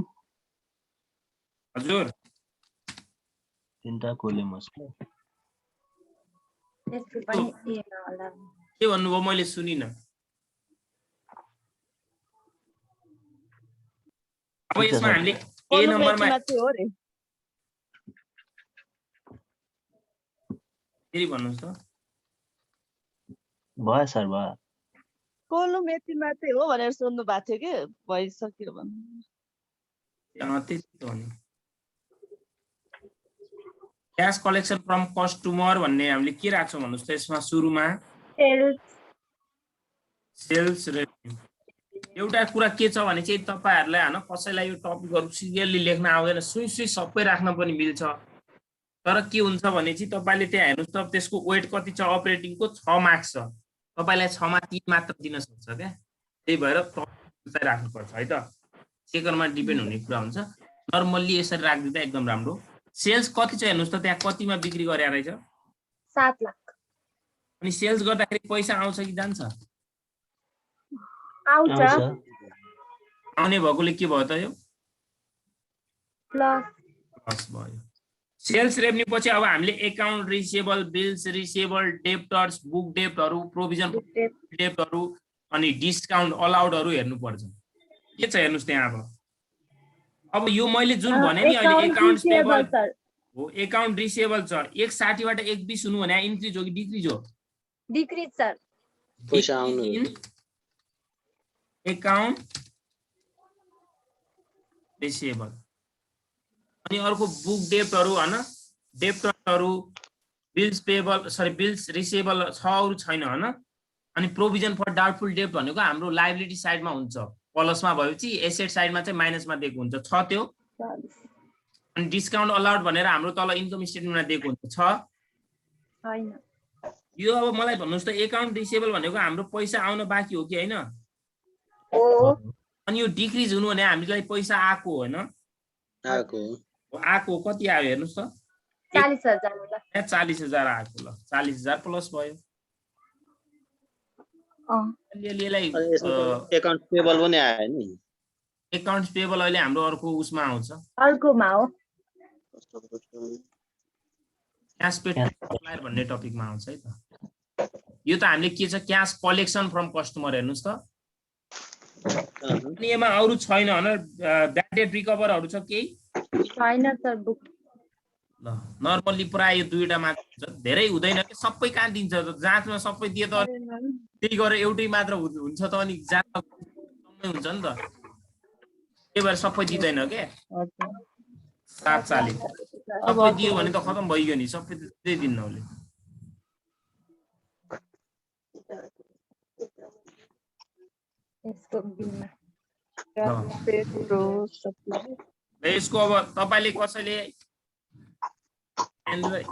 A: हजुर
F: 3टा कोलम हो सर।
G: यसको पनि ए होला।
A: के भन्नुभयो मैले सुनिन। अब यसमा हामीले ए नम्बरमा फेरि भन्नुस् त?
F: भयो सर भयो।
I: कोलुम यति मात्रै हो भनेर सोध्नु भएको थियो कि भइसक्यो भन्नु।
A: त्यति त हो नि। क्याश कलेक्सन फ्रम कस्टमर भन्ने हामीले के राख्छौँ भन्नुस् त? यसमा सुरुमा सेल्स रेभेन्यू। एउटा कुरा के छ भने चाहिँ तपाईहरुलाई हैन कसैलाई यो टपिकहरु सिरियली लेख्न आउँदैन, सुई सबै राख्न पनि मिल्छ। तर के हुन्छ भने चाहिँ तपाईले त्यहाँ हेर्नुस् त त्यसको वेट कति छ अपरेटिङको 6 मार्क्स छ, तपाईलाई 6 मा 3 मात्र दिन सक्छ क्या। त्यही भएर टपिक राख्नु पर्छ है त, सेकन्डमा डिपेन्ड हुने कुरा हुन्छ। नर्मल्ली यसरी राख्दिदा एकदम राम्रो। सेल्स कति छ हेर्नुस् त, त्यहाँ कतिमा बिक्री गरे रहेछ?
G: 7 लाख।
A: अनि सेल्स गर्दाखेरि पैसा आउँछ कि जान्छ?
G: आउँछ।
A: आउने भएकोले के भयो त यो?
G: प्लस
A: भयो। सेल्स रेभेन्यू पछि अब हामीले account receivable, bills receivable, debtors, book डेब्टहरु, प्रोभिजन डेब्टहरु अनि डिस्काउन्ट अलाउडहरु हेर्नु पर्छ। के छ हेर्नुस् त्यहाँ अब यो मैले जुन भने नि अहिले अकाउन्ट रिसिएबल हो, अकाउन्ट रिसिएबल छ 160 बाट 120 हुनु भने इन्क्रिज हो कि डिक्रिज हो?
G: Decrease sir.
D: पैसा आउनु
A: अकाउन्ट रिसिएबल। अनि अर्को बुक डेब्टहरु हैन, डेब्टरहरु, bills payable sorry bills receivable छ अरु छैन हैन। अनि प्रोभिजन फर डाउटफुल डेब्ट भनेको हाम्रो लायबिलिटी साइडमा हुन्छ, प्लसमा भएपछि एसेट साइडमा चाहिँ माइनसमा दिएको हुन्छ, छ त्यो। अनि डिस्काउन्ट अलाउड भनेर हाम्रो तल इन्कम स्टेटमेन्टमा दिएको हुन्छ, छ
G: हैन।
A: यो अब मलाई भन्नुस् त अकाउन्ट रिसिएबल भनेको हाम्रो पैसा आउन बाँकी हो कि हैन?
G: हो।
A: अनि यो डिक्रिज हुनु भने हामीलाई पैसा आको हैन? आको कति आयो हेर्नुस् त?
G: 40,000 होला।
A: 40,000 आको। ल 40,000 प्लस भयो। अलिअलि यसलाई
D: अनि यसमा त एकाउन्ट पेबल पनि आयो नि
A: एकाउन्ट्स पेबल अहिले हाम्रो अर्को उसमा आउँछ
G: अर्कोमा हो
A: क्यास पेड सप्लायर भन्ने टपिकमा आउँछ है त यो त हामीले के छ क्यास कलेक्सन फ्रम कस्टमर हेर्नुस् त अनि यसमा अरु छैन भनेर ब्याड डेट रिकभरहरु छ केही
G: छैन सर बुक
A: ल नर्मली प्राय यो दुईटा मात्र हुन्छ धेरै हुँदैन के सबै कहाँ दिन्छ जाँचमा सबै दिए त त्यही गरेर एउटै मात्र हुन्छ त अनि जाँच हुन्छ नि त त्यही भएर सबै दिदैन के सात चाली सबै दियो भने त खतम भइगयो नि सबै त्यही दिन्न उसले
G: यसको बिलमा
A: यसको अब तपाईले कसैले एन्ड्रोइड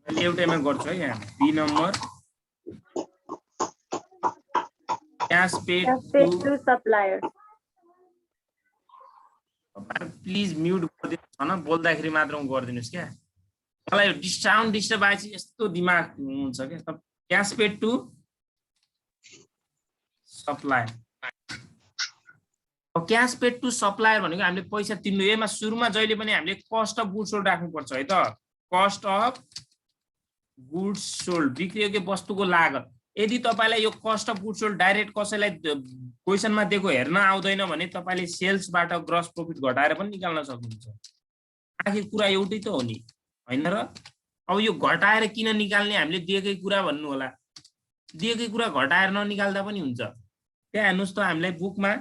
A: मैले एउटैमा गर्छु है यहाँ B number cash paid
G: to supplier
A: please mute गरिदिनुस् न बोल्दाखेरि मात्र गरिदिनुस् क्या मलाई डिस्काउन्ट डिस्टर्ब आएपछि यस्तो दिमाग हुन्छ क्या cash paid to supplier cash paid to supplier भनेको हामीले पैसा तिर्नु यसमा सुरुमा जहिले पनि हामीले कस्ट अफ गुड्स सोल्ड राख्नुपर्छ है त कस्ट अफ गुड्स सोल्ड बिक्रियोग्य वस्तुको लागत यदि तपाईलाई यो cost of goods sold direct कसैलाई क्वेसनमा दिएको हेर्न आउँदैन भने तपाईले सेल्सबाट ग्रस प्रफिट घटाएर पनि निकाल्न सक्नुहुन्छ आखिर कुरा एउटै त हो नि हैन र अब यो घटाएर किन निकाल्ने हामीले दिएकै कुरा भन्नु होला दिएकै कुरा घटाएर ननिकाल्दा पनि हुन्छ त्यहाँ हेर्नुस् त हामीलाई बुकमा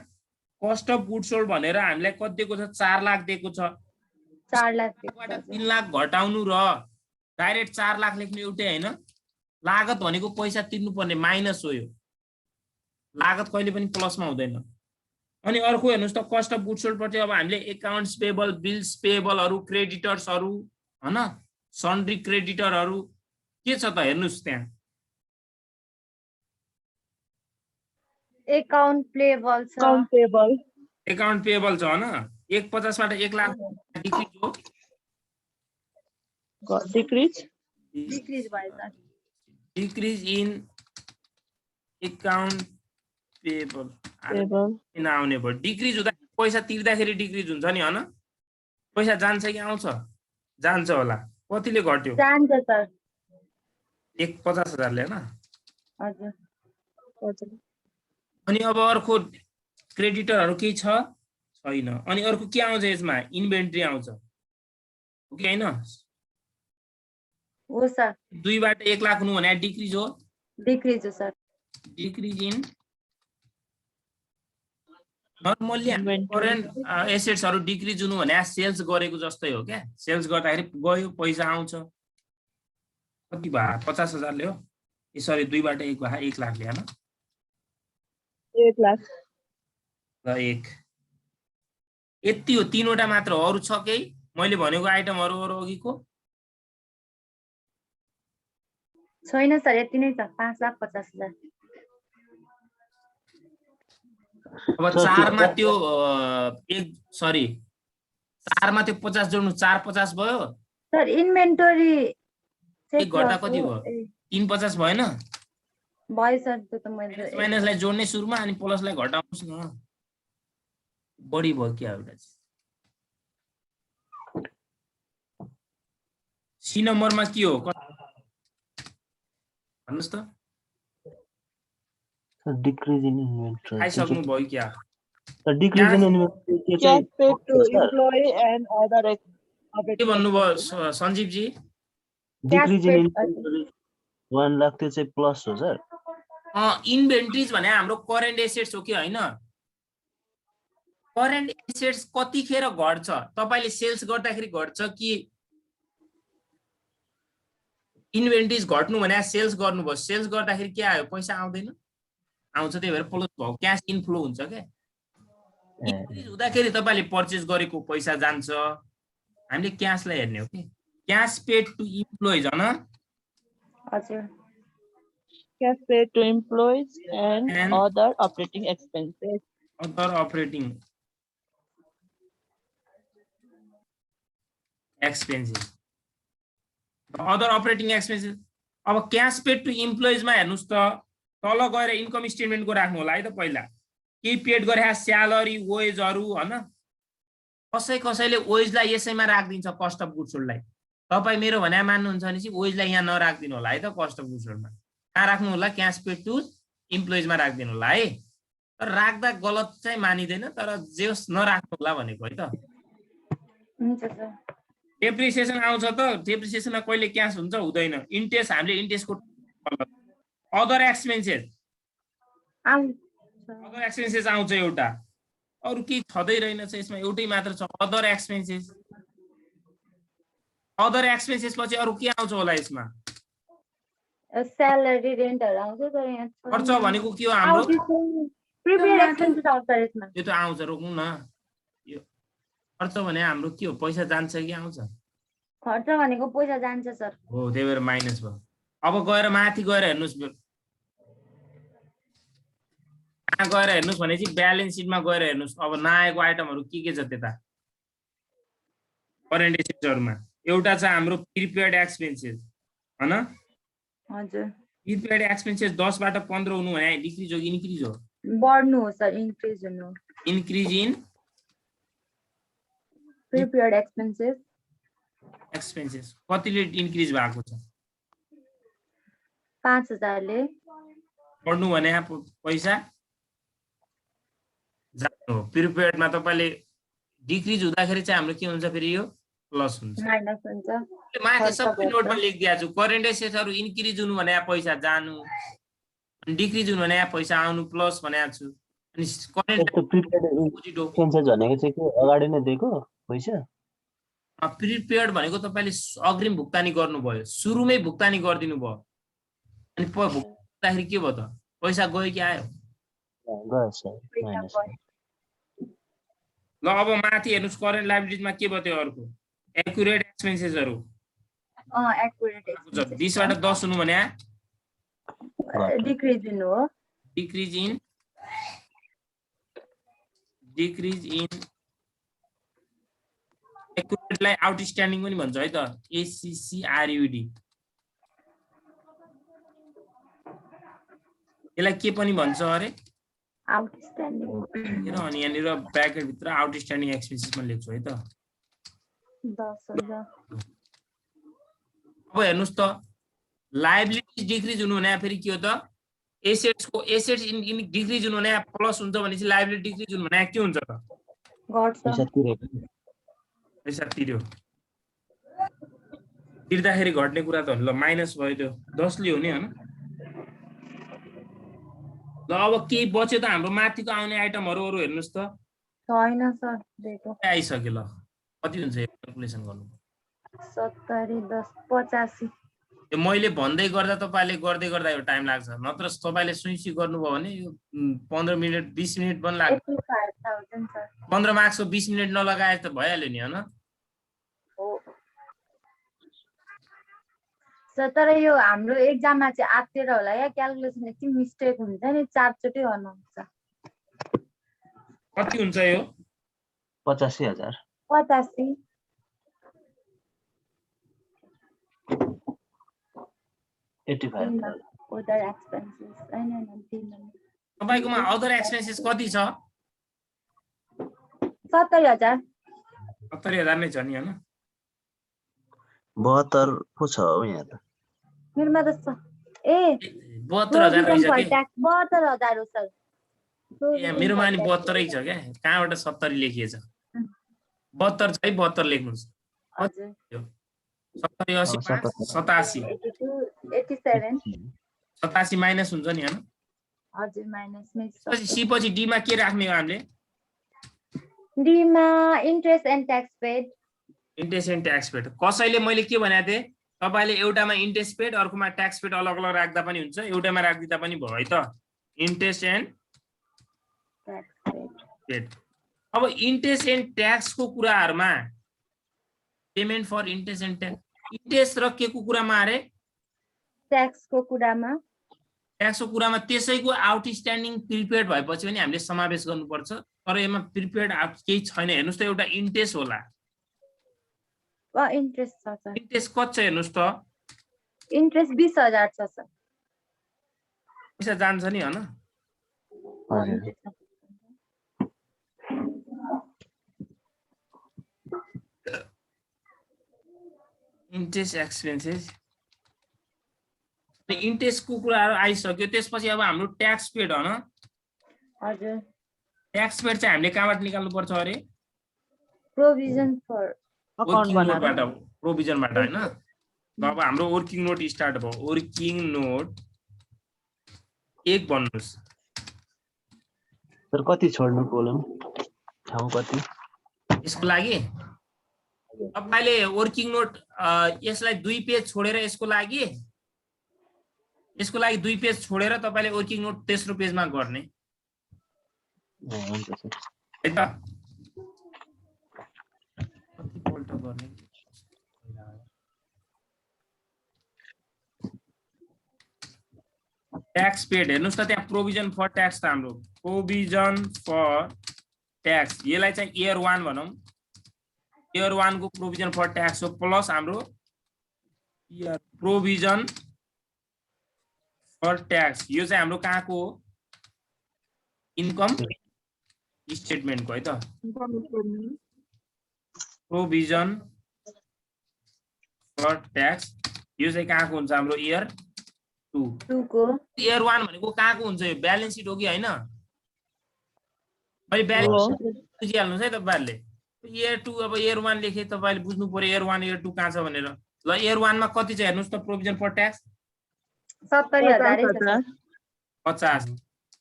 A: कस्ट अफ गुड्स सोल्ड भनेर हामीलाई कति दिएको छ 4 लाख दिएको छ
G: 4 लाख
A: 3 लाख घटाउनु र डाइरेक्ट 4 लाख लेख्नु एउटै हैन लागत भनेको पैसा तिर्नु पर्ने माइनस हो यो लागत कहिले पनि प्लसमा हुँदैन अनि अर्को हेर्नुस् त कस्ट अफ गुड्स सोल्ड पछि अब हामीले अकाउन्ट्स पेबल बिल्स पेबलहरु क्रेडिटर्सहरु हैन सन्ड्री क्रेडिटरहरु के छ त हेर्नुस् त्यहाँ
G: अकाउन्ट पेबल छ
A: अकाउन्ट पेबल छ हैन 150 बाट 1 लाख डिक्रिज हो
I: डिक्रिज
G: भयो sir
A: decrease in account payable किन आउने भयो डिक्रिज हुँदा पैसा तिर्दाखेरि डिक्रिज हुन्छ नि हैन पैसा जान्छ कि आउँछ जान्छ होला कतिले घट्यो
G: जान्छ सर
A: 150,000 ले हैन
G: हजुर हजुर
A: अनि अब अर्को क्रेडिटरहरु के छ छैन अनि अर्को के आउँछ यसमा इन्भेन्ट्री आउँछ ओके हैन
G: हो सर
A: 2 बाट 1 लाख हुनु भने डिक्रिज हो
G: sir
A: decrease in normally current एसेट्सहरु डिक्रिज हुनु भने सेल्स गरेको जस्तै हो क्या सेल्स गर्दाखेरि गयो पैसा आउँछ कति भयो 50,000 ले हो सरी 2 बाट 1 भए 1 लाख ले हैन
I: 1 लाख
A: र 1 यति हो तीनवटा मात्र हो अरु छ केही मैले भनेको आइटमहरु अघिको
G: छैन सर यति नै छ 5,50,000
A: अब 4 मा त्यो 4 मा त्यो 50 जोड्नु 4 50 भयो
G: सर इन्भेन्टरी
A: एक घटा कति भयो 350 भएन
G: भयो सर त्यो त मैले
A: माइनसलाई जोड्ने सुरुमा अनि प्लसलाई घटाउनुस् न बढी भयो क्या एउटा सी नम्बरमा के हो भन्नुस् त
F: डिक्रिज इन इन्भेन्टरी
A: आइसक्नु भयो क्या
F: डिक्रिज इन इन्भेन्टरी के चाहिँ
I: एम्प्लोइ एन्ड अदर
A: के भन्नुभयो सञ्जीव जी
F: डिक्रिज इन इन्भेन्टरी 1 लाख त्यो चाहिँ प्लस हो सर
A: इन्भेन्टरीज भने हाम्रो करेन्ट एसेट्स हो कि हैन करेन्ट एसेट्स कतिखेर घट्छ तपाईले सेल्स गर्दाखेरि घट्छ कि इन्भेन्टरीज घट्नु भने सेल्स गर्नुभयो सेल्स गर्दाखेरि के आयो पैसा आउँदैन आउँछ त्यही भएर प्लस भयो क्याश इनफ्लो हुन्छ के इन्क्रिज हुँदाखेरि तपाईले पर्चेज गरेको पैसा जान्छ हामीले क्याशलाई हेर्ने हो कि क्याश पेड टु इम्प्लोइज हैन
G: हजुर
I: cash paid to employees and other operating expenses.
A: Other operating expenses. Other operating expenses. अब क्यास पेड टु इम्प्लोइजमा हेर्नुस् त तल गएर इन्कम स्टेटमेन्टको राख्नु होला है त पहिला के पेड गरे स्यालेरी वेजहरु हैन कसैले वेजलाई यसैमा राख्दिन्छ कस्ट अफ गुड्स सोल्डलाई तपाई मेरो भने मान्नुहुन्छ भने चाहिँ वेजलाई यहाँ नराख्दिनु होला है त कस्ट अफ गुड्स सोल्डमा कहाँ राख्नु होला क्यास पेड टु इम्प्लोइजमा राख्दिनु होला है तर राख्दा गलत चाहिँ मानिदैन तर जेस नराख्नु होला भनेको है त
G: हुन्छ सर
A: डेप्रिसिएसन आउँछ त डेप्रिसिएसनमा कहिले क्याश हुन्छ हुँदैन इन्ट्रेस्ट हामीले इन्ट्रेस्टको अदर एक्सपेन्सेस आउँछ एउटा अरु के छदै रहेनछ यसमा एउटै मात्र छ अदर एक्सपेन्सेस पछि अरु के आउँछ होला यसमा
G: स्यालेरी रेन्टहरु आउँछ तर यहाँ
A: खर्च भनेको के हो हाम्रो
G: प्रिपेड एक्सपेन्सेस आउँछ यसमा
A: यो त आउँछ रोक्नु न यो खर्च भने हाम्रो के हो पैसा जान्छ कि आउँछ
G: खर्च भनेको पैसा जान्छ सर
A: हो त्यही भएर माइनस भयो अब गएर माथि गएर हेर्नुस् कहाँ गएर हेर्नुस् भने चाहिँ ब्यालेन्स सिटमा गएर हेर्नुस् अब नआएको आइटमहरु के छ त्यता करेन्ट एसेट्सहरुमा एउटा छ हाम्रो प्रिपेड एक्सपेन्सेस हैन
G: हजुर
A: प्रिपेड एक्सपेन्सेस 10 बाट 15 हुनु भने डिक्रिज हो इन्क्रिज हो
G: बढ्नु हो सर इन्क्रिज हुनु
A: इन्क्रिज इन
G: प्रिपेड एक्सपेन्सेस
A: कतिले इन्क्रिज भएको छ
G: 5000 ले
A: बढ्नु भने पैसा जानु हो प्रिपेडमा तपाईले डिक्रिज हुँदाखेरि चाहिँ हाम्रो के हुन्छ फेरि यो प्लस हुन्छ
G: माइनस हुन्छ
A: माथि सबै नोटमा लेखिदिएको छु करेन्ट एसेट्सहरु इन्क्रिज हुनु भने पैसा जानु अनि डिक्रिज हुनु भने पैसा आउनु प्लस भनेको छु अनि करेन्ट
F: एक्सपेन्सेस भनेको चाहिँ के अगाडि नै दिएको पैसा
A: प्रिपेड भनेको तपाईले अग्रिम भुक्तानी गर्नुभयो सुरुमै भुक्तानी गरिदिनु भयो अनि भुक्तानी के भयो त पैसा गयो कि आयो
F: गयो सर माइनस
A: ल अब माथि हेर्नुस् करेन्ट लायबिलिटीजमा के भयो त्यो अर्को एक्युरेट एक्सपेन्सेसहरु
G: एक्युरेट
A: 20 बाट 10 हुनु भने
G: डिक्रिज हुनु हो
A: डिक्रिज इन एक्युरेटलाई आउटस्ट्यान्डिङ पनि भन्छ है त ACCRUD यसलाई के पनि भन्छ अरे
G: आउटस्ट्यान्डिङ
A: हेर अनि यहाँ निर ब्र्याकेट भित्र आउटस्ट्यान्डिङ एक्सपेन्सेस पनि लेख्छु है त
G: 10000
A: अब हेर्नुस् त लायबिलिटीज डिक्रिज हुनु भने फेरि के हो त एसेट्स डिक्रिज हुनु भने प्लस हुन्छ भने चाहिँ लायबिलिटी डिक्रिज हुनु भने के हुन्छ त
G: घट्छ
A: पैसा तिर्यो तिर्दाखेरि घट्ने कुरा त ल माइनस भयो त्यो 10 ले हो नि हैन ल अब के बच्यो त हाम्रो माथिको आउने आइटमहरु अरु हेर्नुस् त
G: छैन सर देखो
A: आइसक्यो ल कति हुन्छ यो क्याल्कुलेसन गर्नु
G: 70 10 85
A: यो मैले भन्दै गर्दा तपाईले गर्दै गर्दा यो टाइम लाग्छ नत्र तपाईले सुइसी गर्नुभयो भने यो 15 मिनेट 20 मिनेट पनि लाग्छ
G: 85000 सर
A: 15 मार्क्सको 20 मिनेट नलगाए त भइहाल्यो नि हैन
G: सर तर यो हाम्रो एक्जाममा चाहिँ आत्तेर होला या क्याल्कुलेसन एकछिन मिस्टेक हुन्छ नि चारचोटि गर्नुहुन्छ
A: कति हुन्छ यो
F: 85000
G: 85
F: 85
G: अदर एक्सपेन्सेस हैन
A: तपाईकोमा अदर एक्सपेन्सेस कति छ
G: 70000
A: 70000 नै छ नि हैन
F: 72 पो छ हो यहाँ त
G: मेरोमा त छ ए
A: 72000 रहेछ के
G: 72000 हो सर
A: यहाँ मेरोमा नि 72 छ के कहाँबाट 70 लेखिएछ 72 छ है 72 लेख्नुस्
G: हजुर
A: 70 80 87 87 माइनस हुन्छ नि हैन
G: हजुर माइनस नै छ
A: सी पछि डी मा के राख्ने हो हामीले
G: डी मा interest and tax paid
A: interest and tax paid कसैले मैले के भनेको थिएँ तपाईले एउटामा इन्ट्रेस्ट पेड अर्कोमा ट्याक्स पेड अलग अलग राख्दा पनि हुन्छ एउटामा राख्दिदा पनि भयो है त इन्ट्रेस्ट एन्ड
G: ट्याक्स
A: पेड अब इन्ट्रेस्ट एन्ड ट्याक्स को कुराहरुमा payment for interest and tax interest र के को कुरामा अरे
G: ट्याक्स को कुरामा
A: त्यसैको आउटस्ट्यान्डिङ प्रिपेड भएपछि पनि हामीले समावेश गर्नुपर्छ तर यसमा प्रिपेड केही छैन हेर्नुस् त एउटा इन्ट्रेस्ट होला
G: इन्ट्रेस्ट छ सर
A: इन्ट्रेस्ट कति छ हेर्नुस् त
G: इन्ट्रेस्ट 20,000 छ सर।
A: पैसा जान्छ नि हैन?
F: हजुर
A: इन्ट्रेस्ट एक्सपेन्सेस इन्ट्रेस्टको कुराहरु आइसक्यो। त्यसपछि अब हाम्रो ट्याक्स पेड हो न?
G: हजुर।
A: ट्याक्स पेड चाहिँ हामीले कहाँबाट निकाल्नु पर्छ अरे?
G: प्रोभिजन फर
I: अकाउन्ट
A: वर्किङ
I: बनाएर
A: नोटबाट, प्रोभिजनबाट हैन? अब हाम्रो वर्किङ नोट स्टार्ट भयो। Working note 1 भन्नुस्।
F: सर कति छोड्नु कोलम ठाउँ कति?
A: यसको लागि तपाईले वर्किङ नोट यसलाई 2 पेज छोडेर यसको लागि 2 पेज छोडेर तपाईले वर्किङ नोट तेस्रो पेजमा गर्ने
F: हुन्छ सर।
A: है त? कति पल्ट गर्ने? ट्याक्स पेड हेर्नुस् त त्यहाँ प्रोभिजन फर ट्याक्स त हाम्रो प्रोभिजन फर ट्याक्स यसलाई चाहिँ इयर 1 भनौं। इयर 1 को प्रोभिजन फर ट्याक्स हो प्लस हाम्रो इयर प्रोभिजन फर ट्याक्स यो चाहिँ हाम्रो कहाँको हो? इन्कम स्टेटमेन्टको है त? प्रोभिजन फर ट्याक्स यो चाहिँ कहाँको हुन्छ? हाम्रो इयर 2 को। इयर 1 भनेको कहाँको हुन्छ? यो ब्यालेन्स सिट हो कि हैन? मैले ब्यालेन्स बुझिहाल्नुस् है तपाईहरुले। इयर 2 अब इयर 1 लेखे तपाईले बुझ्नु पर्यो इयर 1 इयर 2 कहाँ छ भनेर। ल इयर 1 मा कति छ हेर्नुस् त प्रोभिजन फर ट्याक्स?
G: 70,000
A: 50।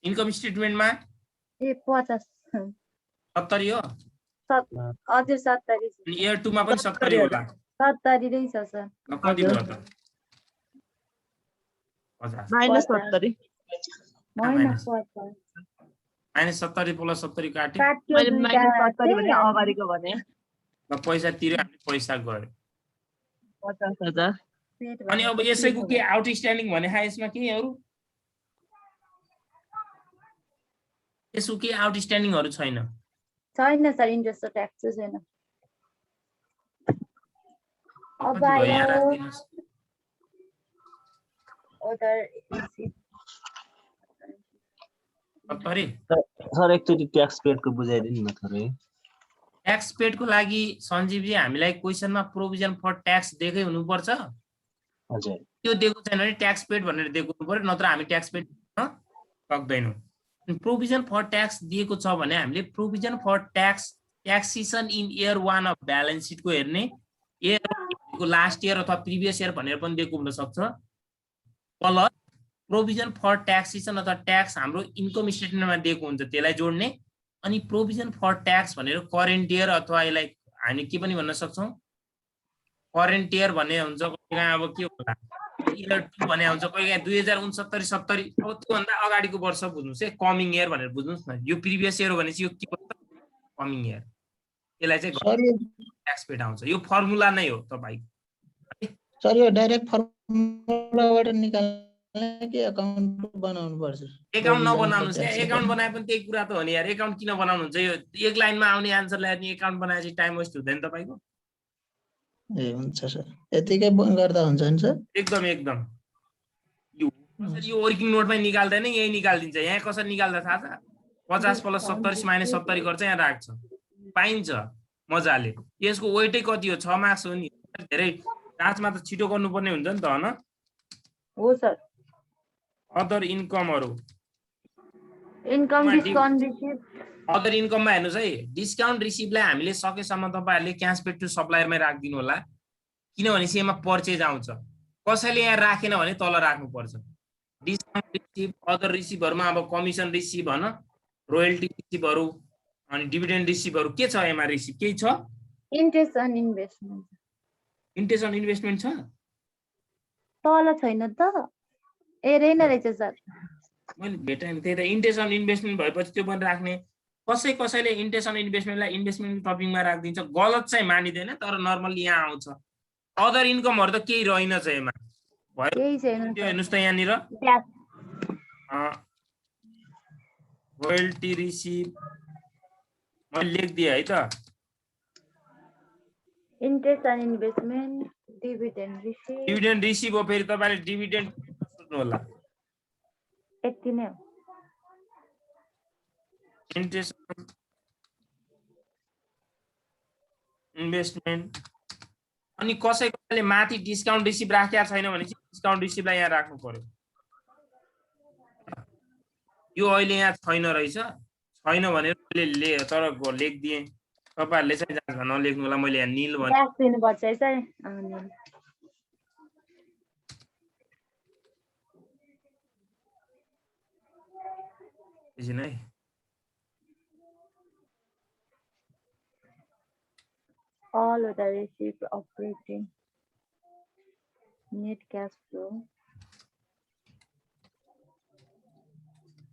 A: इन्कम स्टेटमेन्टमा
G: ए 50
A: 70 हो?
G: हजुर 70।
A: इयर 2 मा पनि 70 होला।
G: 70 नै छ सर।
A: कति भयो त? 50
I: माइनस 70
A: माइनस 70 प्लस 70 काट्यो।
I: मैले माइनस 70 भने अगाडिको भने
A: ल पैसा तिर्यो हामी पैसा गयो
I: 50,000।
A: अनि अब यसैको के आउटस्ट्यान्डिङ भने यसमा के अरु? यसको के आउटस्ट्यान्डिङहरु छैन?
G: छैन सर इन्ट्रेस्ट र ट्याक्स छैन। अब आयो अदर
F: सर एकचोटि ट्याक्स पेडको बुझाइदिनु न थोरै।
A: ट्याक्स पेडको लागि सञ्जीवजी हामीलाई क्वेशनमा प्रोभिजन फर ट्याक्स दिएकै हुनुपर्छ।
F: हजुर
A: त्यो दिएको छैन भने ट्याक्स पेड भनेर दिएको हुनु पर्यो, नत्र हामी ट्याक्स पेड गर्न सक्दैनौँ। प्रोभिजन फर ट्याक्स दिएको छ भने हामीले provision for tax taxation in year 1 of balance सिटको हेर्ने, इयर को लास्ट इयर अथवा प्रिभियस इयर भनेर पनि दिएको हुन सक्छ। प्लस प्रोभिजन फर ट्याक्सेसन अथवा ट्याक्स हाम्रो इन्कम स्टेटमेन्टमा दिएको हुन्छ त्यसलाई जोड्ने। अनि प्रोभिजन फर ट्याक्स भनेर करेन्ट इयर अथवा यसलाई हामी के पनि भन्न सक्छौं? करेन्ट इयर भन्ने हुन्छ कहिले अब के होला इयर 2 भने हुन्छ कहिले 2069 70 अब त्यो भन्दा अगाडिको वर्ष बुझ्नुस् है कमिङ इयर भनेर बुझ्नुस् न। यो प्रिभियस इयर हो भने चाहिँ यो के भन्छ? Coming year. यसलाई चाहिँ ट्याक्स पेड आउँछ। यो फर्मुला नै हो तपाईको।
J: सर यो डाइरेक्ट फर्मुलाबाट निकाल्ने कि अकाउन्ट बनाउनु पर्छ?
A: एकाउन्ट नबनाउनुस् है। एकाउन्ट बनाए पनि त्यही कुरा त हो नि यार। एकाउन्ट किन बनाउनुहुन्छ? यो एक लाइनमा आउने आन्सरलाई अनि एकाउन्ट बनाएपछि टाइम वेस्ट हुँदैन तपाईको?
J: ए हुन्छ सर यतिकै गर्दा हुन्छ नि सर?
A: एकदम एकदम। यो वर्किङ नोटमै निकाल्दैन यही निकाल्दिन्छ। यहाँ कसरी निकाल्दा थाहा छ? 50 प्लस 70 माइनस 70 गर्छ यहाँ राख्छ। पाइन्छ मजाले। यसको वेटै कति हो? 6 मार्क्स हो नि। धेरै जाँचमा त छिटो गर्नुपर्ने हुन्छ नि त हैन?
G: हो सर।
A: अदर इन्कमहरु
G: इन्कम डिस्काउन्ट रिसिभ।
A: अदर इन्कममा हेर्नुस् है डिस्काउन्ट रिसिभलाई हामीले सकेसम्म तपाईहरुले क्याश पेड टु सप्लायरमै राख्दिनु होला। किनभने यसमा पर्चेज आउँछ। कसैले यहाँ राखेन भने तल राख्नु पर्छ। डिस्काउन्ट रिसिभ अदर रिसिभहरुमा अब कमिसन रिसिभ हैन, रोयल्टी रिसिभहरु अनि डिभिडेन्ड रिसिभहरु के छ? एमा रिसिभ केही छ?
G: Interest on investment.
A: Interest on investment छ?
G: तल छैन त? ए रहेन रहेछ सर।
A: मैले भेटाएन। त्यही त इन्ट्रेस्ट अन इन्भेस्टमेन्ट भएपछि त्यो पनि राख्ने। कसैले इन्ट्रेस्ट अन इन्भेस्टमेन्टलाई इन्भेस्टमेन्ट टपिकमा राखिदिन्छ। गलत चाहिँ मानिदैन तर नर्मली यहाँ आउँछ। अदर इन्कमहरु त केही रहेनछ एमा। भयो
G: केही छैन।
A: त्यो हेर्नुस् त यहाँनिर रोयल्टी रिसिभ मैले लेखिदिए है त।
G: Interest and investment dividend receive
A: dividend receive हो, फेरि तपाईँले डिभिडेन्ड सोध्नु होला।
G: यति नै हो।
A: इन्ट्रेस्ट इन्भेस्टमेन्ट अनि कसैले माथि डिस्काउन्ट रिसिभ राखेको छैन भने चाहिँ डिस्काउन्ट रिसिभलाई यहाँ राख्नु पर्यो। यो अहिले यहाँ छैन रहेछ, छैन भनेर मैले तर लेखिदिएँ। तपाईँहरूले चाहिँ जाँच नलेख्नु होला, मैले यहाँ निल भने
G: ट्याक्स दिनुपर्छ है सर। अनि
A: एकछिन है।
G: all other received operating net cash flow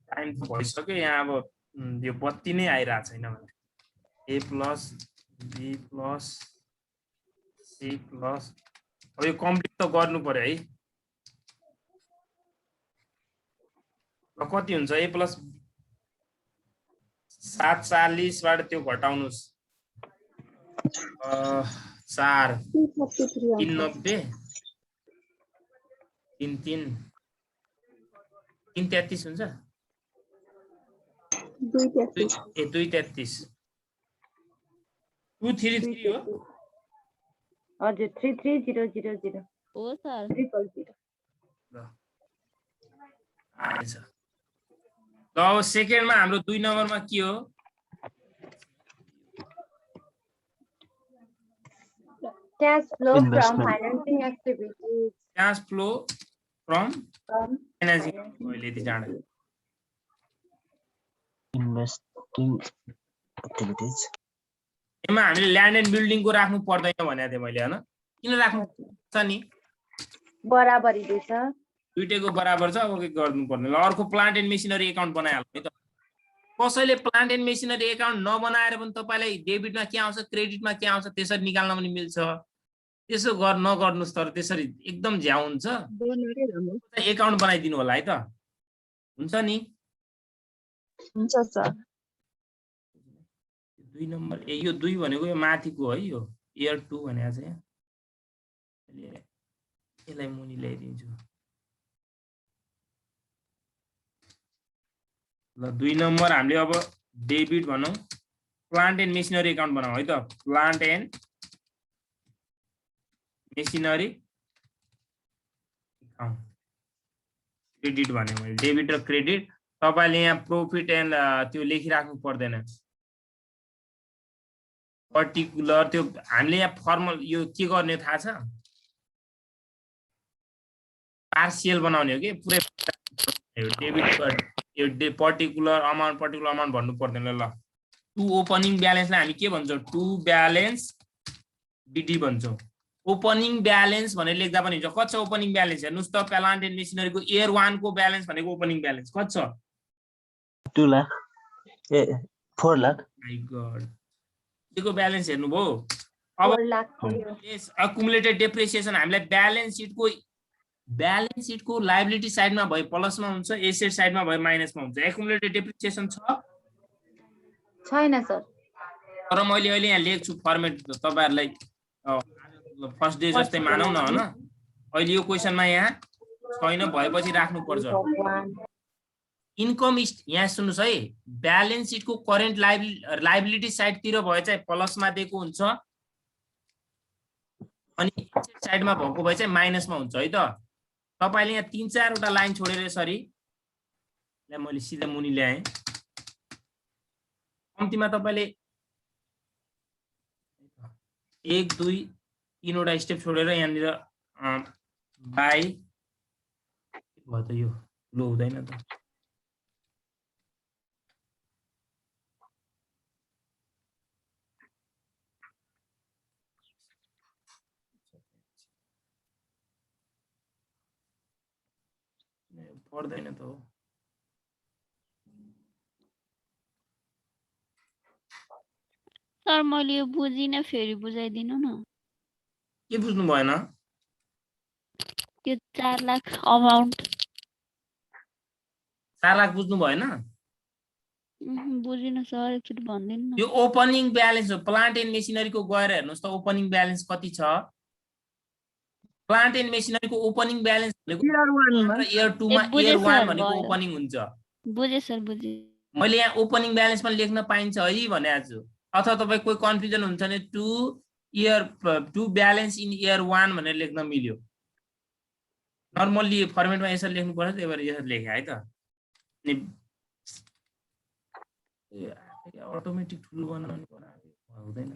A: time त भइसक्यो यहाँ। अब यो बत्ती नै आइरहेको छैन भने A plus B plus C plus, अब यो कम्प्लिट त गर्नु पर्यो है। र कति हुन्छ ए प्लस 740 बाट त्यो घटाउनुस् 4 390 3 33 हुन्छ। 233 233 हो।
G: हजुर 33000
E: हो सर।
G: 000
A: ल आएछ। ल अब सेकेन्डमा हाम्रो 2 नम्बरमा के हो?
G: cash flow from
F: Investment.
G: financing activities
A: cash flow from financing. अहिले यति जाँदा
F: इन्भेस्टिङ एक्टिभिटिज।
A: यसमा हामीले ल्यान्ड एन्ड बिल्डिङको राख्नु पर्दैन भनेको थिएँ मैले, होइन? किन राख्नु पर्छ नि?
G: बराबरी दिन्छ।
A: दुईटैको बराबर छ, अब के गर्नु पर्ने। ल अर्को प्लान्ट एन्ड मेसिनरी एकाउन्ट बनाइहाल्नु है त। कसैले प्लान्ट एन्ड मेसिनरी एकाउन्ट नबनाएर पनि तपाईँलाई डेबिटमा के आउँछ क्रेडिटमा के आउँछ त्यसरी निकाल्न पनि मिल्छ। त्यसो नगर्नुहोस्, तर त्यसरी एकदम झ्याउ हुन्छ। एकाउन्ट बनाइदिनु होला है त, हुन्छ नि?
I: हुन्छ सर।
A: 2 नम्बर यो 2 भनेको यो माथिको है, यो इयर 2 भनेको छ यहाँ। यसलाई मुनि ल्याइदिन्छु। ल 2 नम्बर हामीले अब डेबिट भनौँ, प्लान्ट एन्ड मेसिनरी एकाउन्ट बनाऊ है त। Plant and machinery account credit भने मैले डेबिट र क्रेडिट। तपाईँले यहाँ प्रॉफिट एन्ड त्यो लेखिराख्नु पर्दैन पर्टिकुलर। त्यो हामीले यहाँ फर्मल यो के गर्ने थाहा छ? पार्शियल बनाउने हो कि पुरै डेबिट यो पर्टिकुलर अमाउन्ट भन्नु पर्दैन। ल टु ओपनिङ ब्यालेन्सलाई हामी के भन्छौँ? टु ब्यालेन्स बिडी भन्छौँ। ओपनिङ ब्यालेन्स भनेर लेख्दा पनि हुन्छ। कति छ ओपनिङ ब्यालेन्स? हेर्नुहोस् त, प्लान्ट एन्ड मेसिनरीको इयर 1 को ब्यालेन्स भनेको ओपनिङ ब्यालेन्स कति छ?
F: 2 लाख 4 लाख।
A: माइ गॉड, यसको ब्यालेन्स हेर्नुभयो? अब अकुमुलेटेड डेप्रिसिएसन हामीलाई ब्यालेन्स सिटको लायबिलिटी साइडमा भए प्लसमा हुन्छ, एसेट साइडमा भए माइनसमा हुन्छ। एकुमुलेटेड डेप्रिसिएसन छ
G: छैन सर?
A: तर मैले अहिले यहाँ लेख्छु फर्मेट तपाईहरुलाई फर्स्ट डे जस्तै मानौ न, हैन? अहिले यो क्वेशनमा यहाँ छैन भएपछि राख्नु पर्छ। इन्कम यहाँ सुन्नुस् है, ब्यालेन्स सिटको करेन्ट लायबिलिटी साइडतिर भए चाहिँ प्लसमा दिएको हुन्छ अनि एसेट साइडमा भएको भए चाहिँ माइनसमा हुन्छ है त। तपाईले यहाँ 3-4 वटा लाइन छोडेर यसरी मैले सिधै मुनि ल्याएँ। कम्तीमा तपाईले 1 2 3 वटा स्टेप छोडेर यहाँनिर बाई भयो त यो लो हुँदैन त। पर्दैन त हो।
E: सर मैले यो बुझिन, फेरि बुझाइदिनु न।
A: के बुझ्नु भएन?
E: त्यो 4 लाख अमाउन्ट
A: 4 लाख बुझ्नु भएन?
E: बुझिन सर एकचोटि भनिदिनु न।
A: यो ओपनिङ ब्यालेन्स हो। प्लान्ट एन्ड मेसिनरीको गएर हेर्नुहोस् त ओपनिङ ब्यालेन्स कति छ। प्लान्ट एन्ड मेसिनरीको ओपनिङ ब्यालेन्स भनेको इयर 2 मा इयर 1 भनेको ओपनिङ हुन्छ।
E: बुझे सर बुझे।
A: मैले यहाँ ओपनिङ ब्यालेन्समा लेख्न पाइन्छ है भने आज, अथवा तपाईँ कोही कन्फ्युजन हुन्छ भने टु ब्यालेन्स इन इयर 1 भनेर लेख्न मिल्यो। नर्मल्ली फर्मेटमा यसरी लेख्नु पर्छ, त्यही भएर यसरी लेखे है त। अनि अटोमेटिक ठुलो बनाउनु हुँदैन।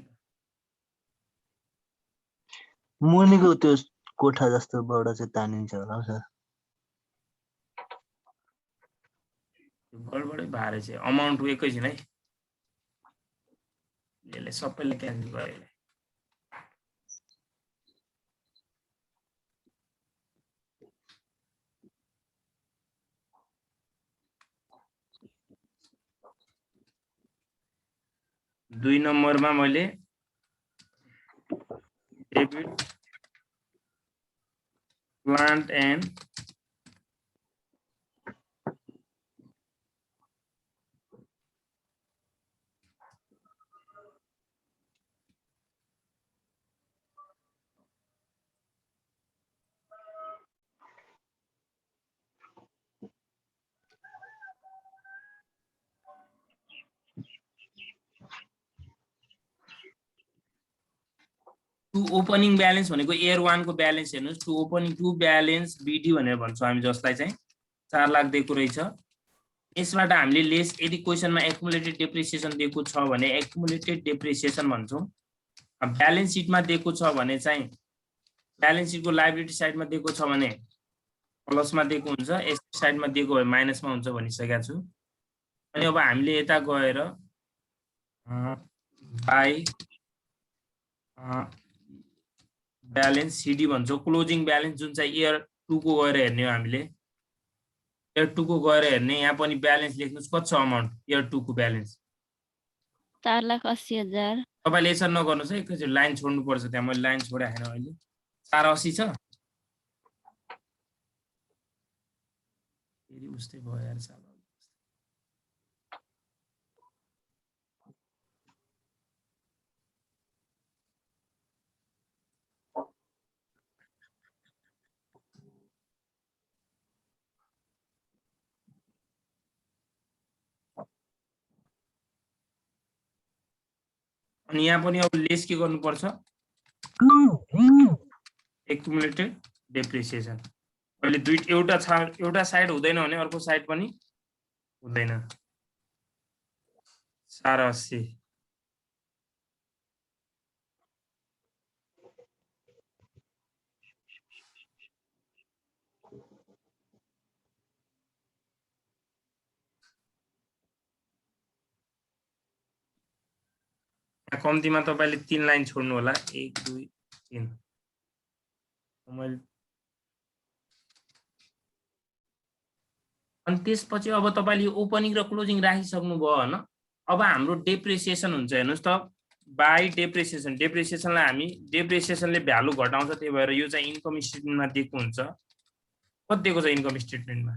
F: मुनिको त्यो कोठा जस्तो बाट चाहिँ तानिन्छ होला हौ सर।
A: बडबडै भारे चाहिँ अमाउन्ट एकैछिन है, यसले सबैले क्यान्सल गरे। दुई नम्बरमा मैले debit plant and opening balance भनेको इयर 1 को ब्यालेन्स हेर्नुहोस्। टु ब्यालेन्स बिडी भनेर भन्छौँ हामी, जसलाई चाहिँ 4 लाख दिएको रहेछ। यसबाट हामीले लेस, यदि क्वेसनमा एक्युमुलेटेड डेप्रिसिएसन दिएको छ भने एक्युमुलेटेड डेप्रिसिएसन भन्छौँ। ब्यालेन्स सिटमा दिएको छ भने चाहिँ, ब्यालेन्स सिटको लायबिलिटी साइडमा दिएको छ भने प्लसमा दिएको हुन्छ, एसेट साइडमा दिएको भए माइनसमा हुन्छ भनिसकेको छु। अनि अब हामीले यता गएर बाई ब्यालेन्स सिडी भन्छौँ। क्लोजिङ ब्यालेन्स जुन चाहिँ इयर 2 को गएर हेर्ने हो हामीले, इयर 2 को गएर हेर्ने। यहाँ पनि ब्यालेन्स लेख्नुहोस्, कति छ अमाउन्ट इयर 2 को ब्यालेन्स?
E: 4,80,000।
A: तपाईँले यसरी नगर्नुहोस् है, एकैचोटि लाइन छोड्नुपर्छ। त्यहाँ मैले लाइन छोडेको छैन अहिले। 480 छ, फेरि उस्तै भयो यार। अनि यहाँ पनि अब लेस के गर्नुपर्छ? Accumulated depreciation. अहिले एउटा साइड हुँदैन भने अर्को साइड पनि हुँदैन। 480 कम्तीमा तपाईले 3 लाइन छोड्नु होला। 1 2 3। अनि त्यसपछि अब तपाईले ओपनिङ र क्लोजिङ राखिसक्नु भयो हैन। अब हाम्रो डेप्रिसिएसन हुन्छ, हेर्नुस् त, बाइ डेप्रिसिएसन। डेप्रिसिएसनलाई हामी, डेप्रिसिएसनले भ्यालु घटाउँछ, त्यही भएर यो चाहिँ इन्कम स्टेटमेन्टमा दिएको हुन्छ। कति दिएको छ इन्कम स्टेटमेन्टमा?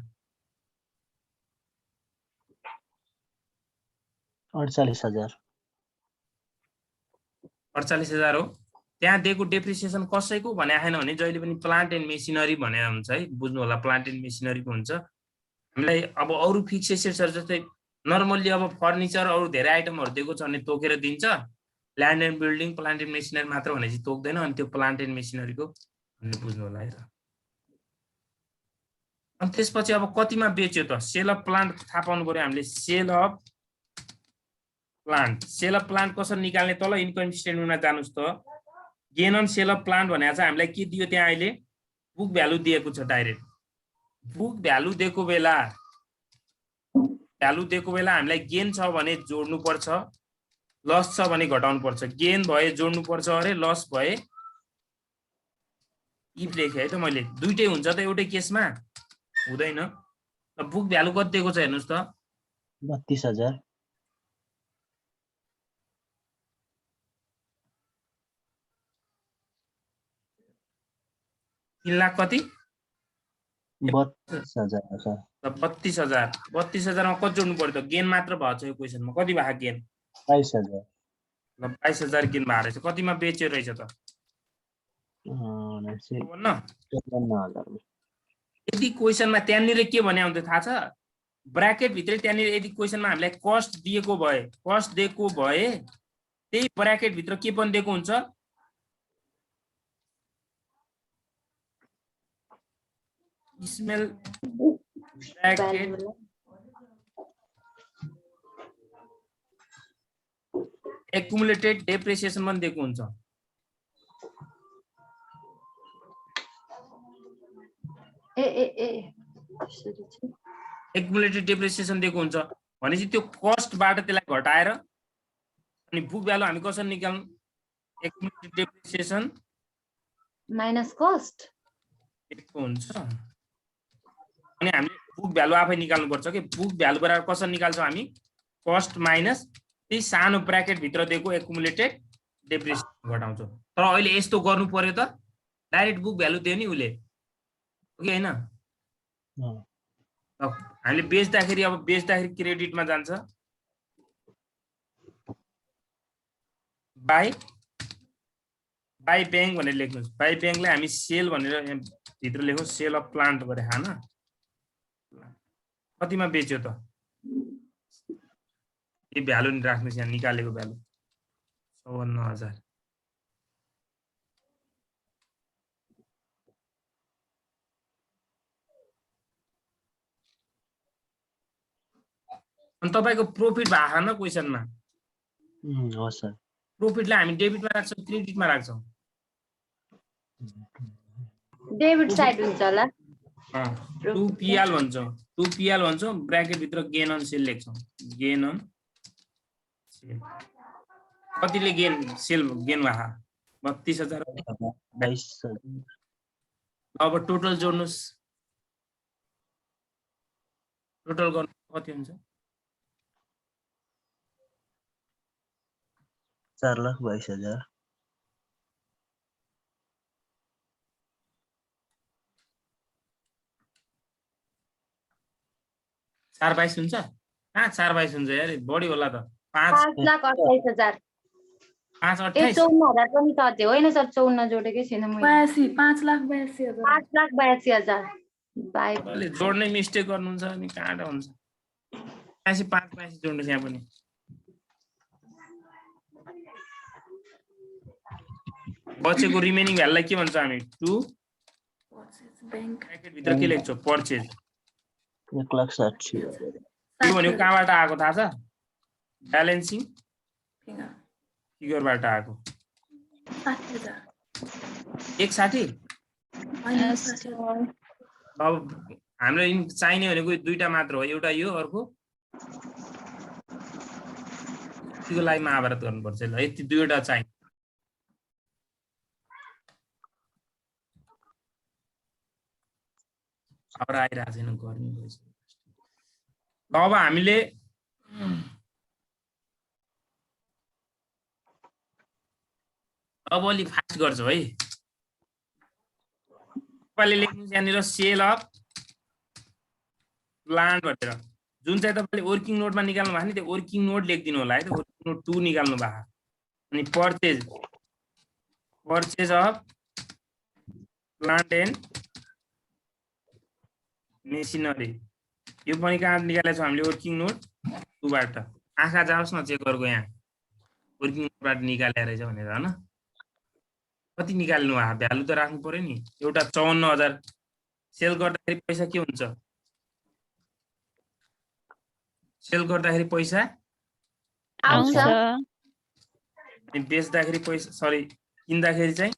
F: 48,000।
A: 48,000 हो। त्यहाँ दिएको डेप्रिसिएसन कसैको भने आएन भने जहिले पनि प्लान्ट एन्ड मेसिनरी भनेर हुन्छ है, बुझ्नु होला। प्लान्ट एन्ड मेसिनरीको हुन्छ। हामीलाई अब अरु फिक्स एसेट्सहरु जस्तै नर्मल्ली अब फर्निचर अरु धेरै आइटमहरु दिएको छ भने तोकेर दिन्छ। Land and building, plant and machinery मात्र भनेपछि तोक्दैन। अनि त्यो प्लान्ट एन्ड मेसिनरीको हामीले बुझ्नु होला है त। अनि त्यसपछि अब कतिमा बेच्यो त? सेल अफ प्लान्ट थाहा पाउनु पर्यो हामीले। Sale of plant, sale of plant कसरी निकाल्ने? तल इन्कम स्टेटमेन्टमा जानुस् त। Gain on sale of plant भनेको चाहिँ हामीलाई के दियो त्यहाँ? अहिले बुक भ्यालु दिएको छ डाइरेक्ट। बुक भ्यालु दिएको बेला हामीलाई गेन छ भने जोड्नु पर्छ, लस छ भने घटाउनु पर्छ। गेन भए जोड्नु पर्छ अरे, लस भए इफ लेखे है त मैले। दुईटै हुन्छ त एउटै केसमा? हुँदैन। बुक भ्यालु कति दिएको छ हेर्नुस् त?
F: 32,000।
A: 3 लाख कति?
F: 32,000 सर।
A: 32,000 32,000 मा कति जोड्नु पर्यो त गेन मात्र भएको छ यो क्वेशनमा कति भएको गेन
F: 22,000
A: ल 22,000 गेन भएको रहेछ कतिमा बेच्यो रहेछ त भन्न
F: 54,000
A: यदि क्वेशनमा त्यहाँनिर के भने आउँथ्यो थाहा छ ब्र्याकेट भित्र त्यहाँनिर यदि क्वेशनमा हामीलाई कस्ट दिएको भए त्यही ब्र्याकेट भित्र के पनि दिएको हुन्छ स्मेल ब्र्याकेट एक्युमुलेटेड डेप्रिसिएसन पनि दिएको हुन्छ एक्युमुलेटेड डेप्रिसिएसन दिएको हुन्छ भनेपछि त्यो कस्टबाट त्यसलाई घटाएर अनि बुक भ्यालु हामी कसरी निकाल्नु एक्युमुलेटेड डेप्रिसिएसन
G: माइनस कस्ट
A: दिएको हुन्छ अनि हामीले बुक भ्यालु आफै निकाल्नु पर्छ के बुक भ्यालु बराबर कसरी निकाल्छौँ हामी कस्ट माइनस त्यही सानो ब्र्याकेट भित्र दिएको एक्युमुलेटेड डेप्रिसिएसन घटाउँछौँ तर अहिले यस्तो गर्नु पर्यो त डाइरेक्ट बुक भ्यालु दियो नि उले हो कि हैन हामीले बेच्दाखेरि अब क्रेडिटमा जान्छ बाई ब्याङ्क भनेर लेख्नुहोस् बाई ब्याङ्कलाई हामी सेल भनेर भित्र लेखौँ सेल अफ प्लान्ट गरे हान कतिमा बेच्यो त यो भ्यालु नि राख्नुहोस् यहाँ निकालेको भ्यालु 54,000 अनि तपाईको प्रॉफिट भएको न क्वेशनमा
F: हो सर
A: प्रॉफिटलाई हामी डेबिटमा राख्छौं क्रेडिटमा राख्छौं
G: डेबिट साइड हुन्छ होला
A: 2PL भन्छौं ब्र्याकेट भित्र गेन अन सेल लेख्छौं गेन अन सेल कतिले गेन भहा 32,000
F: 22,000
A: अब टोटल जोड्नुस् टोटल गर्नु कति हुन्छ
F: 4,22,000
A: 4,22 हुन्छ कहाँ 4,22 हुन्छ यार बढी होला त
G: 5,28,000 54,000 पनि त थियो होइन सर 54 जोडेकै छैन मैले 5,82,000
A: ले जोड्ने मिस्टेक गर्नुहुन्छ अनि कहाँबाट हुन्छ 5,82 जोड्नु यहाँ पनि बचेको रिमेनिङ भ्यालुलाई के भन्छ हामी 2 ब्र्याकेट भित्र के लेख्छौ पर्चेज
F: 1,60,000
A: के भन्यो कहाँबाट आएको थाहा छ ब्यालेन्सिङ फिगरबाट आएको 1,60 अब हाम्रो चाहिने भनेको दुईटा मात्र हो एउटा यो अर्को त्यसको लागि महाभारत गर्नुपर्छ ल यति दुईवटा चाहिन्छ अब आइरहेको छैन गर्मी भइसक्यो अब हामीले अब अलि फास्ट गर्छौँ है तपाईँले लेख्नुहोस् यहाँनिर सेल अफ प्लान्ट भनेर जुन चाहिँ तपाईँले वर्किङ नोटमा निकाल्नु भएको नि त्यो वर्किङ नोट लेखिदिनु होला है त वर्किङ नोट 2 निकाल्नु भएको अनि purchase of plant and machinery यो पनि कहाँ निकालेको छौँ हामीले वर्किङ नोट 2 बाट आँखा जाओस् न चेक गरेको यहाँ वर्किङ नोटबाट निकालेर रहेछ भनेर हैन कति निकाल्नु आ भ्यालु त राख्नु पर्यो नि एउटा 54,000 सेल गर्दाखेरि पैसा के हुन्छ सेल गर्दाखेरि पैसा
E: आउँछ
A: अनि बेच्दाखेरि पैसा सरी किन्दाखेरि चाहिँ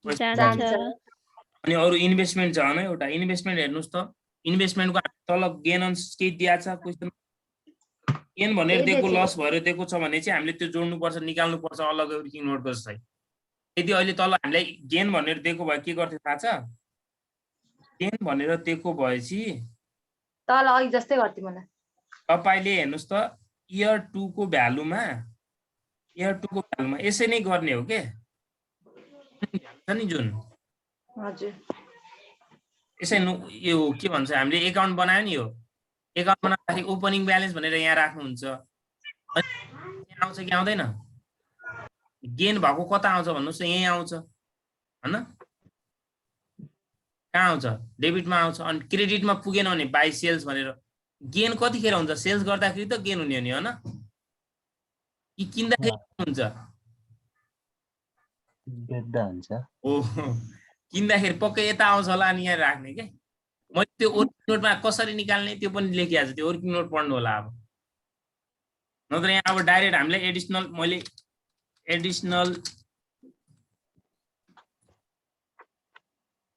E: जान्छ
A: अनि अरु इन्भेस्टमेन्ट छ हैन एउटा इन्भेस्टमेन्ट हेर्नुस् त इन्भेस्टमेन्टको तल गेन अन के दिएको छ क्वेशन गेन भनेर दिएको लस भएर दिएको छ भने चाहिँ हामीले त्यो जोड्नु पर्छ निकाल्नु पर्छ अलग वर्किङ नोटको चाहिँ यदि अहिले तल हामीलाई गेन भनेर दिएको भए के गर्थ्यो थाहा छ गेन भनेर दिएको भएपछि
G: तल अघि जस्तै गर्थ्यो मलाई
A: तपाईले हेर्नुस् त इयर 2 को भ्यालुमा यसै नै गर्ने हो के नि जुन
G: हजुर
A: यसै यो के भन्छ हामीले एकाउन्ट बनायो नि, यो एकाउन्ट बनाउँदाखेरि ओपनिङ ब्यालेन्स भनेर यहाँ राख्नुहुन्छ। यहाँ आउँछ कि आउँदैन? गेन भएको कता आउँछ भन्नुहोस् त, यहीँ आउँछ हैन? कहाँ आउँछ? डेबिटमा आउँछ। अनि क्रेडिटमा पुगेन भने बाई सेल्स भनेर गेन कतिखेर हुन्छ? सेल्स गर्दाखेरि त गेन हुने हो नि, हैन? कि किन्दाखेरि हुन्छ?
F: बेच्दा हुन्छ।
A: ओ किन्दाखेरि पक्कै यता आउँछ होला अनि यहाँ राख्ने के। मैले त्यो वर्किङ नोटमा कसरी निकाल्ने त्यो पनि लेखिहाल्छु, त्यो वर्किङ नोट पढ्नु होला अब। नत्र यहाँ अब डाइरेक्ट हामीले मैले एडिसनल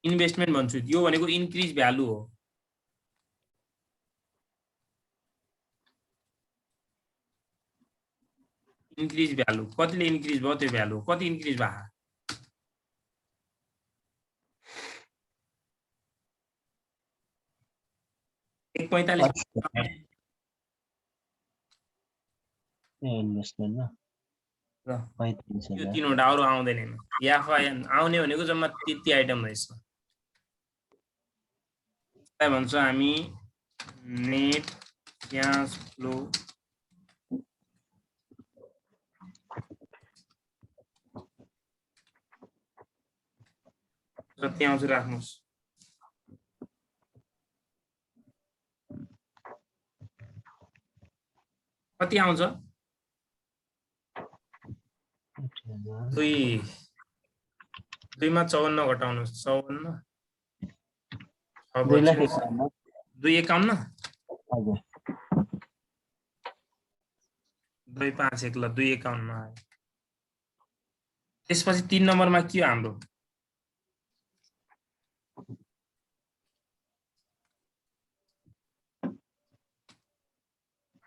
A: इन्भेस्टमेन्ट भन्छु। यो भनेको इन्क्रिज भ्यालु हो। इन्क्रिज भ्यालु कतिले इन्क्रिज भयो त्यो भ्यालु कति इन्क्रिज भयो? 1.45
F: इन्भेस्टमेन्टमा
A: र
F: 45
A: यो तीनवटा अरु आउँदैन। या आउने भनेको जम्मा त्यति आइटम रहेछ। त्यसलाई भन्छ हामी नेट क्याश फ्लो। कति आउँछ राख्नुस्। कति आउँछ? 2 मा 54 घटाउनुस्। 54 251
F: हजुर
A: 251 ल 251 मा आयो। त्यसपछि 3 नम्बरमा के हो हाम्रो?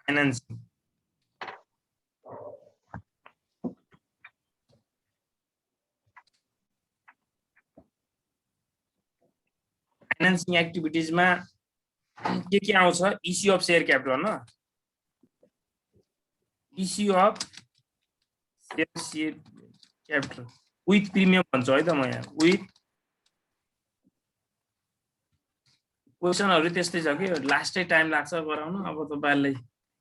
A: फाइनान्सिङ। फाइनान्सिङ एक्टिभिटीजमा के आउँछ? इस्यु अफ शेयर क्यापिटल न, issue of share capital with premium भन्छ है त म यहाँ। विथ क्वेसनहरु त्यस्तै छ कि लास्टै टाइम लाग्छ गराउन। अब तपाईहरुलाई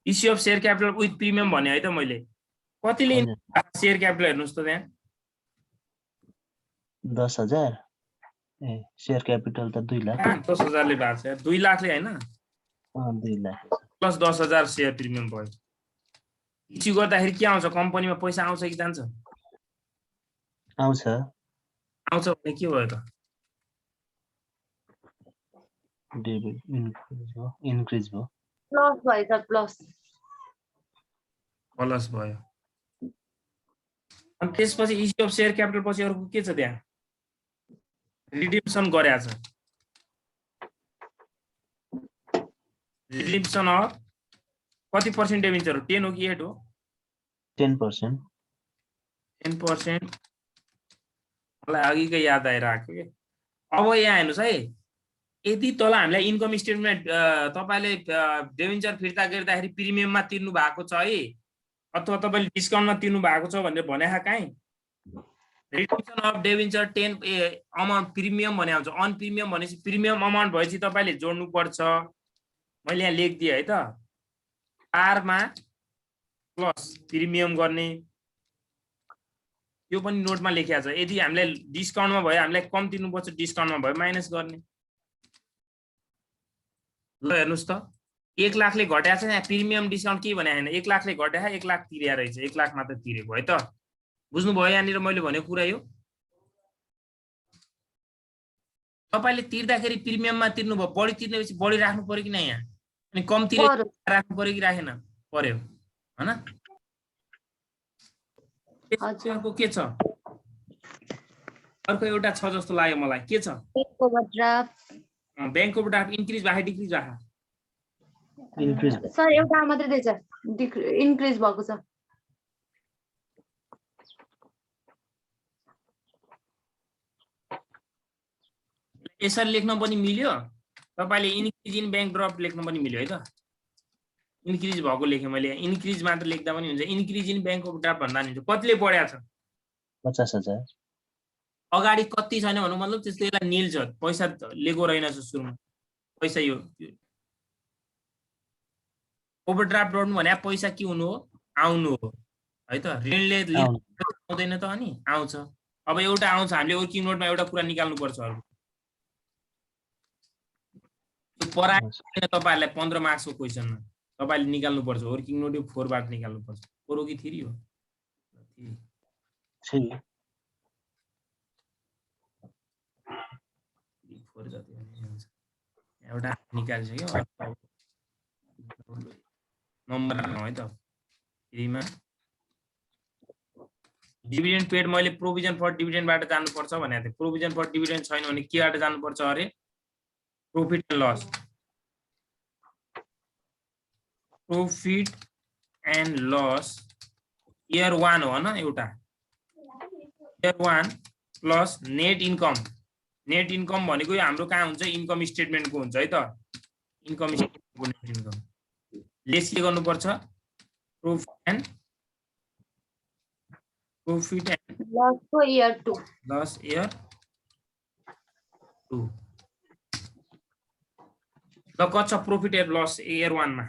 A: issue of share capital with premium भने है त मैले। कतिले शेयर क्यापिटल हेर्नुस् त त्यहाँ
F: 10,000 शेयर क्यापिटल त 2 लाख।
A: 10,000 ले भएको छ यार। 2 लाखले हैन
F: 2 लाख
A: प्लस 10,000 शेयर प्रिमियम भयो। इस्यु गर्दाखेरि के आउँछ? कम्पनीमा पैसा आउँछ कि जान्छ?
F: आउँछ।
A: आउँछ भने के भयो त?
F: डेबिट इन्क्रिज भयो।
G: प्लस भयो सर, प्लस
A: भयो। अनि त्यसपछि इस्यु अफ शेयर क्यापिटल पछि अरु के छ त्यहाँ? रिडिम्सन गरेको छ। रिडिम्सन अफ कति पर्सेन्ट डिबेन्चर हो? 10 हो कि 8 हो?
F: 10%।
A: 10%। मलाई अघिकै याद आइरहेको के। अब यहाँ हेर्नुस् है, यदि तल हामीलाई इन्कम स्टेटमेन्ट तपाईले डिबेन्चर फिर्ता गर्दाखेरि प्रिमियममा तिर्नु भएको छ है अथवा तपाईले डिस्काउन्टमा तिर्नु भएको छ भनेर भनेहा काई? Redemption of debenture 10 amount premium भने आउँछ। अन प्रिमियम भनेपछि प्रिमियम अमाउन्ट भएपछि तपाईले जोड्नु पर्छ। मैले यहाँ लेखिदिए है त। आर मा प्लस प्रिमियम गर्ने, यो पनि नोटमा लेखिया छ। यदि हामीलाई डिस्काउन्टमा भयो हामीलाई कम तिर्नुपर्छ, डिस्काउन्टमा भयो माइनस गर्ने। ल हेर्नुस् त 1 लाखले घटाएको छ। यहाँ प्रिमियम डिस्काउन्ट के भने हैन, 1 लाखले घटाए 1 लाख तिरेको रहेछ। 1 लाख मात्र तिरेको है त। बुझ्नु भयो यहाँनिर मैले भनेको कुरा? यो तपाईले तिर्दाखेरि प्रिमियममा तिर्नु भयो, बढी तिर्नेपछि बढी राख्नु पर्यो कि न यहाँ? अनि कम तिरे राख्नु पर्यो कि राखेन? पर्यो हैन? त्यसको के छ? अर्को एउटा छ जस्तो लाग्यो मलाई। के छ?
G: Bank overdraft.
A: Bank overdraft increase भयो डिक्रिज भयो?
F: इन्क्रिज
G: सर एउटा मात्रै दिएछ, इन्क्रिज भएको छ।
A: यसरी लेख्न पनि मिल्यो। तपाईले इन्क्रिज इन बैंक ड्रफ्ट लेख्न पनि मिल्यो है त। इन्क्रिज भएको लेखे मैले। इन्क्रिज मात्र लेख्दा पनि हुन्छ। इन्क्रिज इन बैंक ओभरड्राफ्ट भन्दा नि हुन्छ। कतिले बढ्या छ?
F: 50,000।
A: अगाडि कति छैन भन्नु मतलब त्यस्तो यसलाई निल छ, पैसा लिएको रहेनछ सुरुमा, पैसा यो ओभरड्राफ्ट गर्नु भने पैसा के हुनु हो, आउनु हो है त। ऋणले आउँदैन त अनि आउँछ। अब एउटा आउँछ, हामीले वर्किङ नोटमा एउटा कुरा निकाल्नु पर्छ अरु पराए तपाईहरुलाई 15 मार्क्सको क्वेशनमा तपाईले निकाल्नु पर्छ वर्किङ नोट यो 4 बाट निकाल्नु पर्छ। 4 हो कि 3 हो?
F: 3
A: 4 जति हुन्छ। एउटा निकालिसक्यो, नम्बर है त। 3 मा डिभिडेन्ड पेड मैले प्रोभिजन फर डिभिडेन्ड बाट जानु पर्छ भनेको थिए। प्रोभिजन फर डिभिडेन्ड छैन भने के बाट जानु पर्छ अरे? Profit and loss. Profit and loss year 1 हो न एउटा, year 1 plus net income. Net income भनेको यो हाम्रो कहाँ हुन्छ? इन्कम स्टेटमेन्टको हुन्छ है त। इन्कम स्टेटमेन्टको नेट इन्कम लेस के गर्नु पर्छ? प्रॉफिट एन्ड
G: लस को इयर 2,
A: लस इयर 2। ल कति छ प्रॉफिट एन्ड लस इयर 1 मा?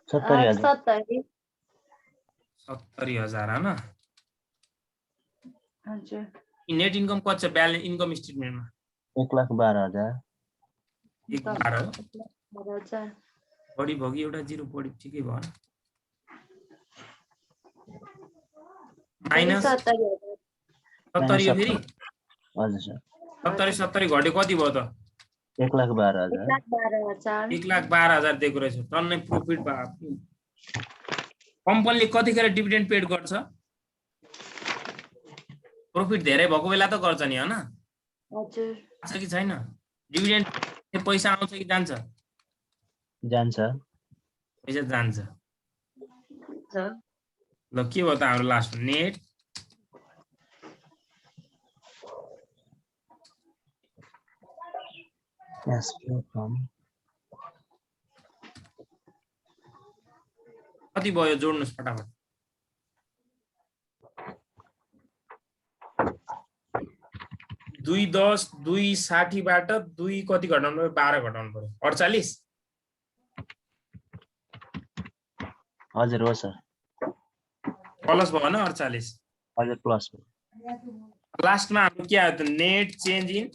F: 70,000
A: 70,000 हैन?
G: हजुर।
A: नेट इन्कम कति छ ब्यालेन्स इन्कम स्टेटमेन्टमा?
F: 1,12,000
G: 12,000
A: बढी भगी एउटा जिरो बढी ठिकै भयो। माइनस 70 यो फेरि
F: हजुर सर
A: 70 घट्यो कति भयो त?
F: 1,12,000
A: 1,12,000 दिएको रहेछ। टन्नै प्रॉफिट भयो। कम्पनीले कतिखेर डिभिडेन्ड पेड गर्छ? प्रॉफिट धेरै भएको बेला त गर्छ नि हैन?
G: हजुर।
A: छ कि छैन? डिभिडेन्ड पैसा आउँछ कि जान्छ?
F: जान्छ।
A: पैसा जान्छ। ल के भयो त हाम्रो last net
F: cash flow from
A: कति भयो जोड्नुस् फटाफट। 210 260 बाट 2 कति घटाउनु पर्यो? 12 घटाउनु पर्यो। 48
F: हजुर हो सर।
A: प्लस भयो न 48?
F: हजुर प्लस हो।
A: लास्टमा हाम्रो के आयो त? Net change in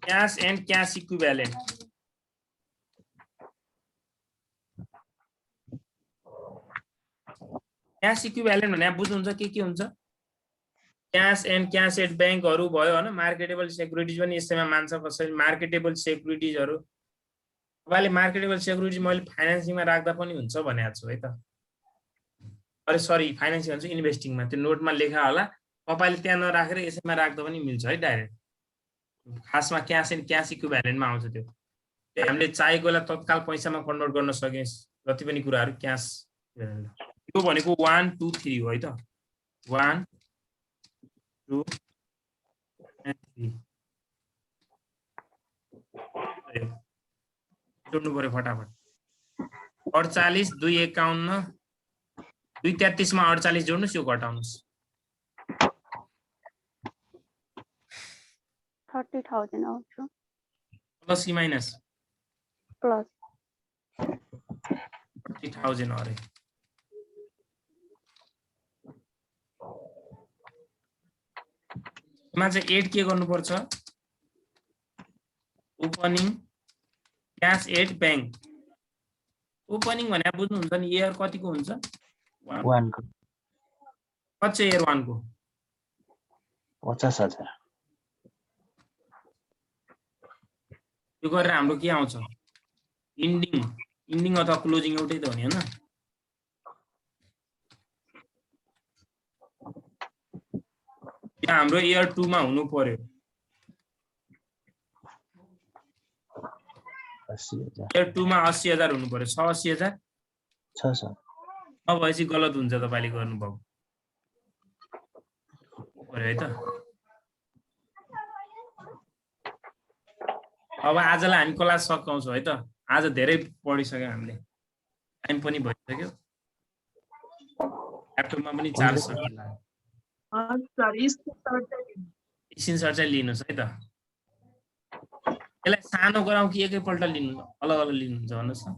A: cash and cash equivalent. Cash equivalent भने बुझ्नुहुन्छ के हुन्छ? क्याश एन्ड क्याश एट ब्याङ्कहरु भयो हैन? मार्केटेबल सेक्युरिटिज पनि यसैमा मान्छ कसैले। मार्केटेबल सेक्युरिटिजहरु तपाईले मार्केटेबल सेक्युरिटिज मैले फाइनान्सिङमा राख्दा पनि हुन्छ भनेको छु है त। अरे सरी फाइनान्सिङ भन्छ इन्भेस्टिङमा, त्यो नोटमा लेखा होला। तपाईले त्यहाँ नराखेर यसैमा राख्दा पनि मिल्छ है डाइरेक्ट। खासमा क्याश एन्ड क्याश इक्विभ्यालेन्टमा आउँछ त्यो। हामीले चाहेको बेला तत्काल पैसामा कन्भर्ट गर्न सके जति पनि कुराहरु क्याश इक्विभ्यालेन्ट। यो भनेको 1 2 3 हो है त। 1 2 and 3 जोड्नु पर्यो फटाफट। 48 251 233 मा 48 जोड्नुस्, यो घटाउनुस्।
E: 30,000 आउँछ।
A: प्लस कि माइनस?
E: प्लस
A: 30,000 अरे। मा चाहिँ 8 के गर्नुपर्छ? Opening cash at bank. Opening भने बुझ्नुहुन्छ नि इयर कतिको हुन्छ?
F: 1 को
A: कति छ इयर 1 को?
F: 50,000।
A: यो गरेर हाम्रो के आउँछ? इन्डिङ अथवा क्लोजिङ एउटै त हो नि हैन? यहाँ हाम्रो इयर 2 मा हुनु पर्यो
F: 80,000।
A: इयर 2 मा 80,000 हुनु पर्यो। 80,000
F: छ सर।
A: नभएपछि गलत हुन्छ तपाईले गर्नुभएको पर्यो है त। अब आजलाई हामी क्लास सकाउँछौँ है त। आज धेरै पढिसक्यौँ हामीले, टाइम पनि भइसक्यो। ल्यापटपमा पनि चार्ज सकिन्छ। स्क्रिनसट चाहिँ लिनुहोस् है त। यसलाई सानो गराउँ कि एकैपल्ट लिनु अलग अलग लिनुहुन्छ भन्नुहोस् न।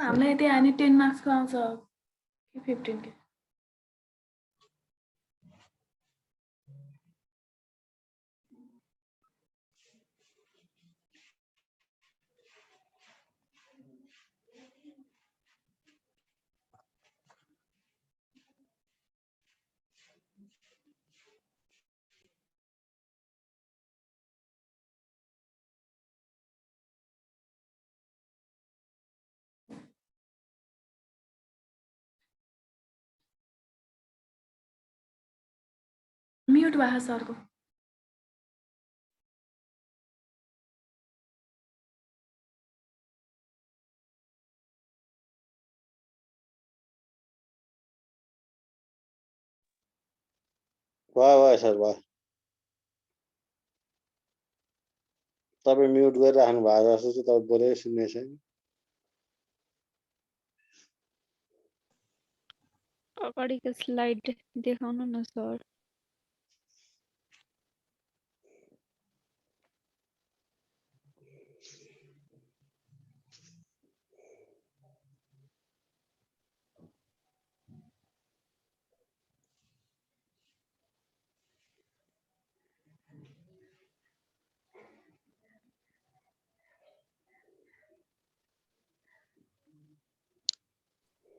H: हामीलाई यति आनी 10 मार्क्सको आउँछ कि 15 के? म्युट भयो सरको।
D: भयो सर भयो। तपाईँ म्युट गरिराख्नु भएको जस्तो चाहिँ तपाईँ बोलेकै सुन्ने छैन।
E: अगाडिको स्लाइड देखाउनु न सर।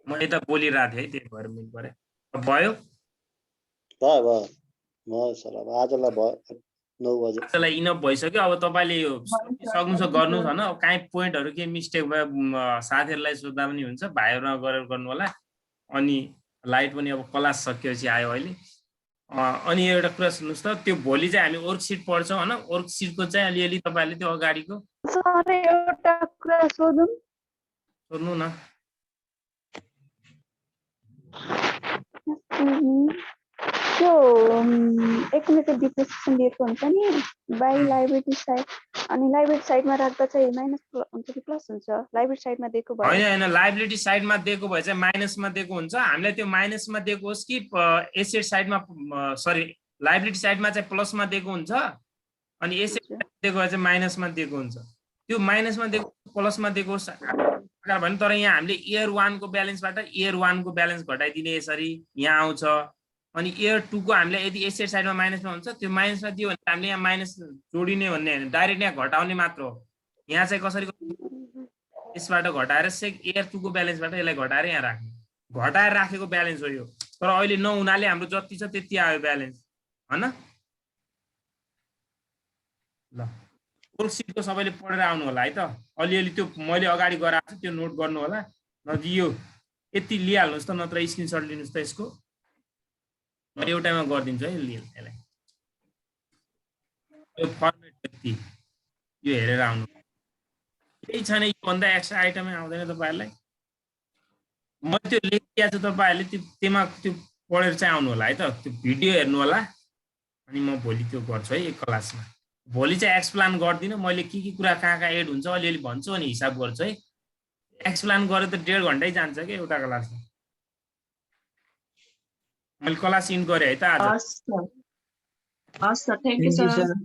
A: म यता बोलिरहेको थिएँ है, त्यही भएर म्युट गरेँ। भयो
D: भयो भयो भयो सर। अब आजलाई भयो 9 बजे।
A: आजलाई इनफ भइसक्यो। अब तपाईँले यो सक्नुहुन्छ गर्नुहोस् होइन। अब काहीँ पोइन्टहरू केही मिस्टेक भयो साथीहरूलाई सोद्धा पनि हुन्छ, भाइहरूमा गरेर गर्नु होला। अनि लाइट पनि अब क्लास सकिएपछि आयो अहिले। अनि एउटा कुरा सुन्नुहोस् त, त्यो भोलि चाहिँ हामी वर्कसिट पढ्छौँ होइन। वर्कसिटको चाहिँ अलिअलि तपाईँहरूले त्यो अगाडिको
E: सर एउटा कुरा सोधौँ?
A: सोध्नु न।
E: त्यो इकोनोमिक डिप्रिसिएसन दिएको हुन्छ नि बाई लाइब्रेरी साइड, अनि लाइब्रेरी साइडमा राख्दा चाहिँ माइनस हुन्छ कि प्लस हुन्छ? लाइब्रेरी साइडमा दिएको भए
A: होइन, लाइबिलिटी साइडमा दिएको भए चाहिँ माइनसमा दिएको हुन्छ। हामीलाई त्यो माइनसमा दिएको होस् कि एसेट साइडमा, सरी लाइबिलिटी साइडमा चाहिँ प्लसमा दिएको हुन्छ, अनि एसेट दिएको भए चाहिँ माइनसमा दिएको हुन्छ। त्यो माइनसमा दिएको प्लसमा दिएको होस् भने, तर यहाँ हामीले इयर 1 को ब्यालेन्सबाट इयर 1 को ब्यालेन्स घटाइदिने यसरी यहाँ आउँछ। अनि इयर 2 को हामीलाई यदि एसेट साइडमा माइनसमा हुन्छ, त्यो माइनसमा दियो भने हामीले यहाँ माइनस जोडिने भन्ने होइन, डाइरेक्ट यहाँ घटाउने मात्र हो। यहाँ चाहिँ कसरी यसबाट घटाएर इयर 2 को ब्यालेन्सबाट यसलाई घटाएर यहाँ राख्ने, घटाएर राखेको ब्यालेन्स हो यो। तर अहिले नहुनाले हाम्रो जति छ त्यति आयो ब्यालेन्स हैन। ल वर्कसिटको सबैले पढेर आउनु होला है त। अलिअलि त्यो मैले अगाडि गराएको छु त्यो नोट गर्नु होला। नत्र यो यति लिइहाल्नुहोस् त, नत्र स्क्रिनसट लिनुहोस् त यसको। म एउटामा गरिदिन्छु है यसलाई। यो फर्मेट यति यो हेरेर आउनु। केही छैन, योभन्दा एक्स्ट्रा आइटमै आउँदैन तपाईँहरूलाई। म त्यो लेखिदिएको छु, तपाईँहरूले त्यसमा त्यो पढेर चाहिँ आउनु होला है त। त्यो भिडियो हेर्नु होला, अनि म भोलि त्यो गर्छु है एक क्लासमा। भोलि चाहिँ एक्सप्लेन गर्दिनँ, मैले के कुरा कहाँ एड हुन्छ अलिअलि भन्छु अनि हिसाब गर्छु है। एक्सप्लेन गरेर त 1.5 घन्टै जान्छ कि एउटा क्लासमा। मैले क्लास इन गरेँ है त आज।
I: हस् सर, थ्याङ्क यू सर।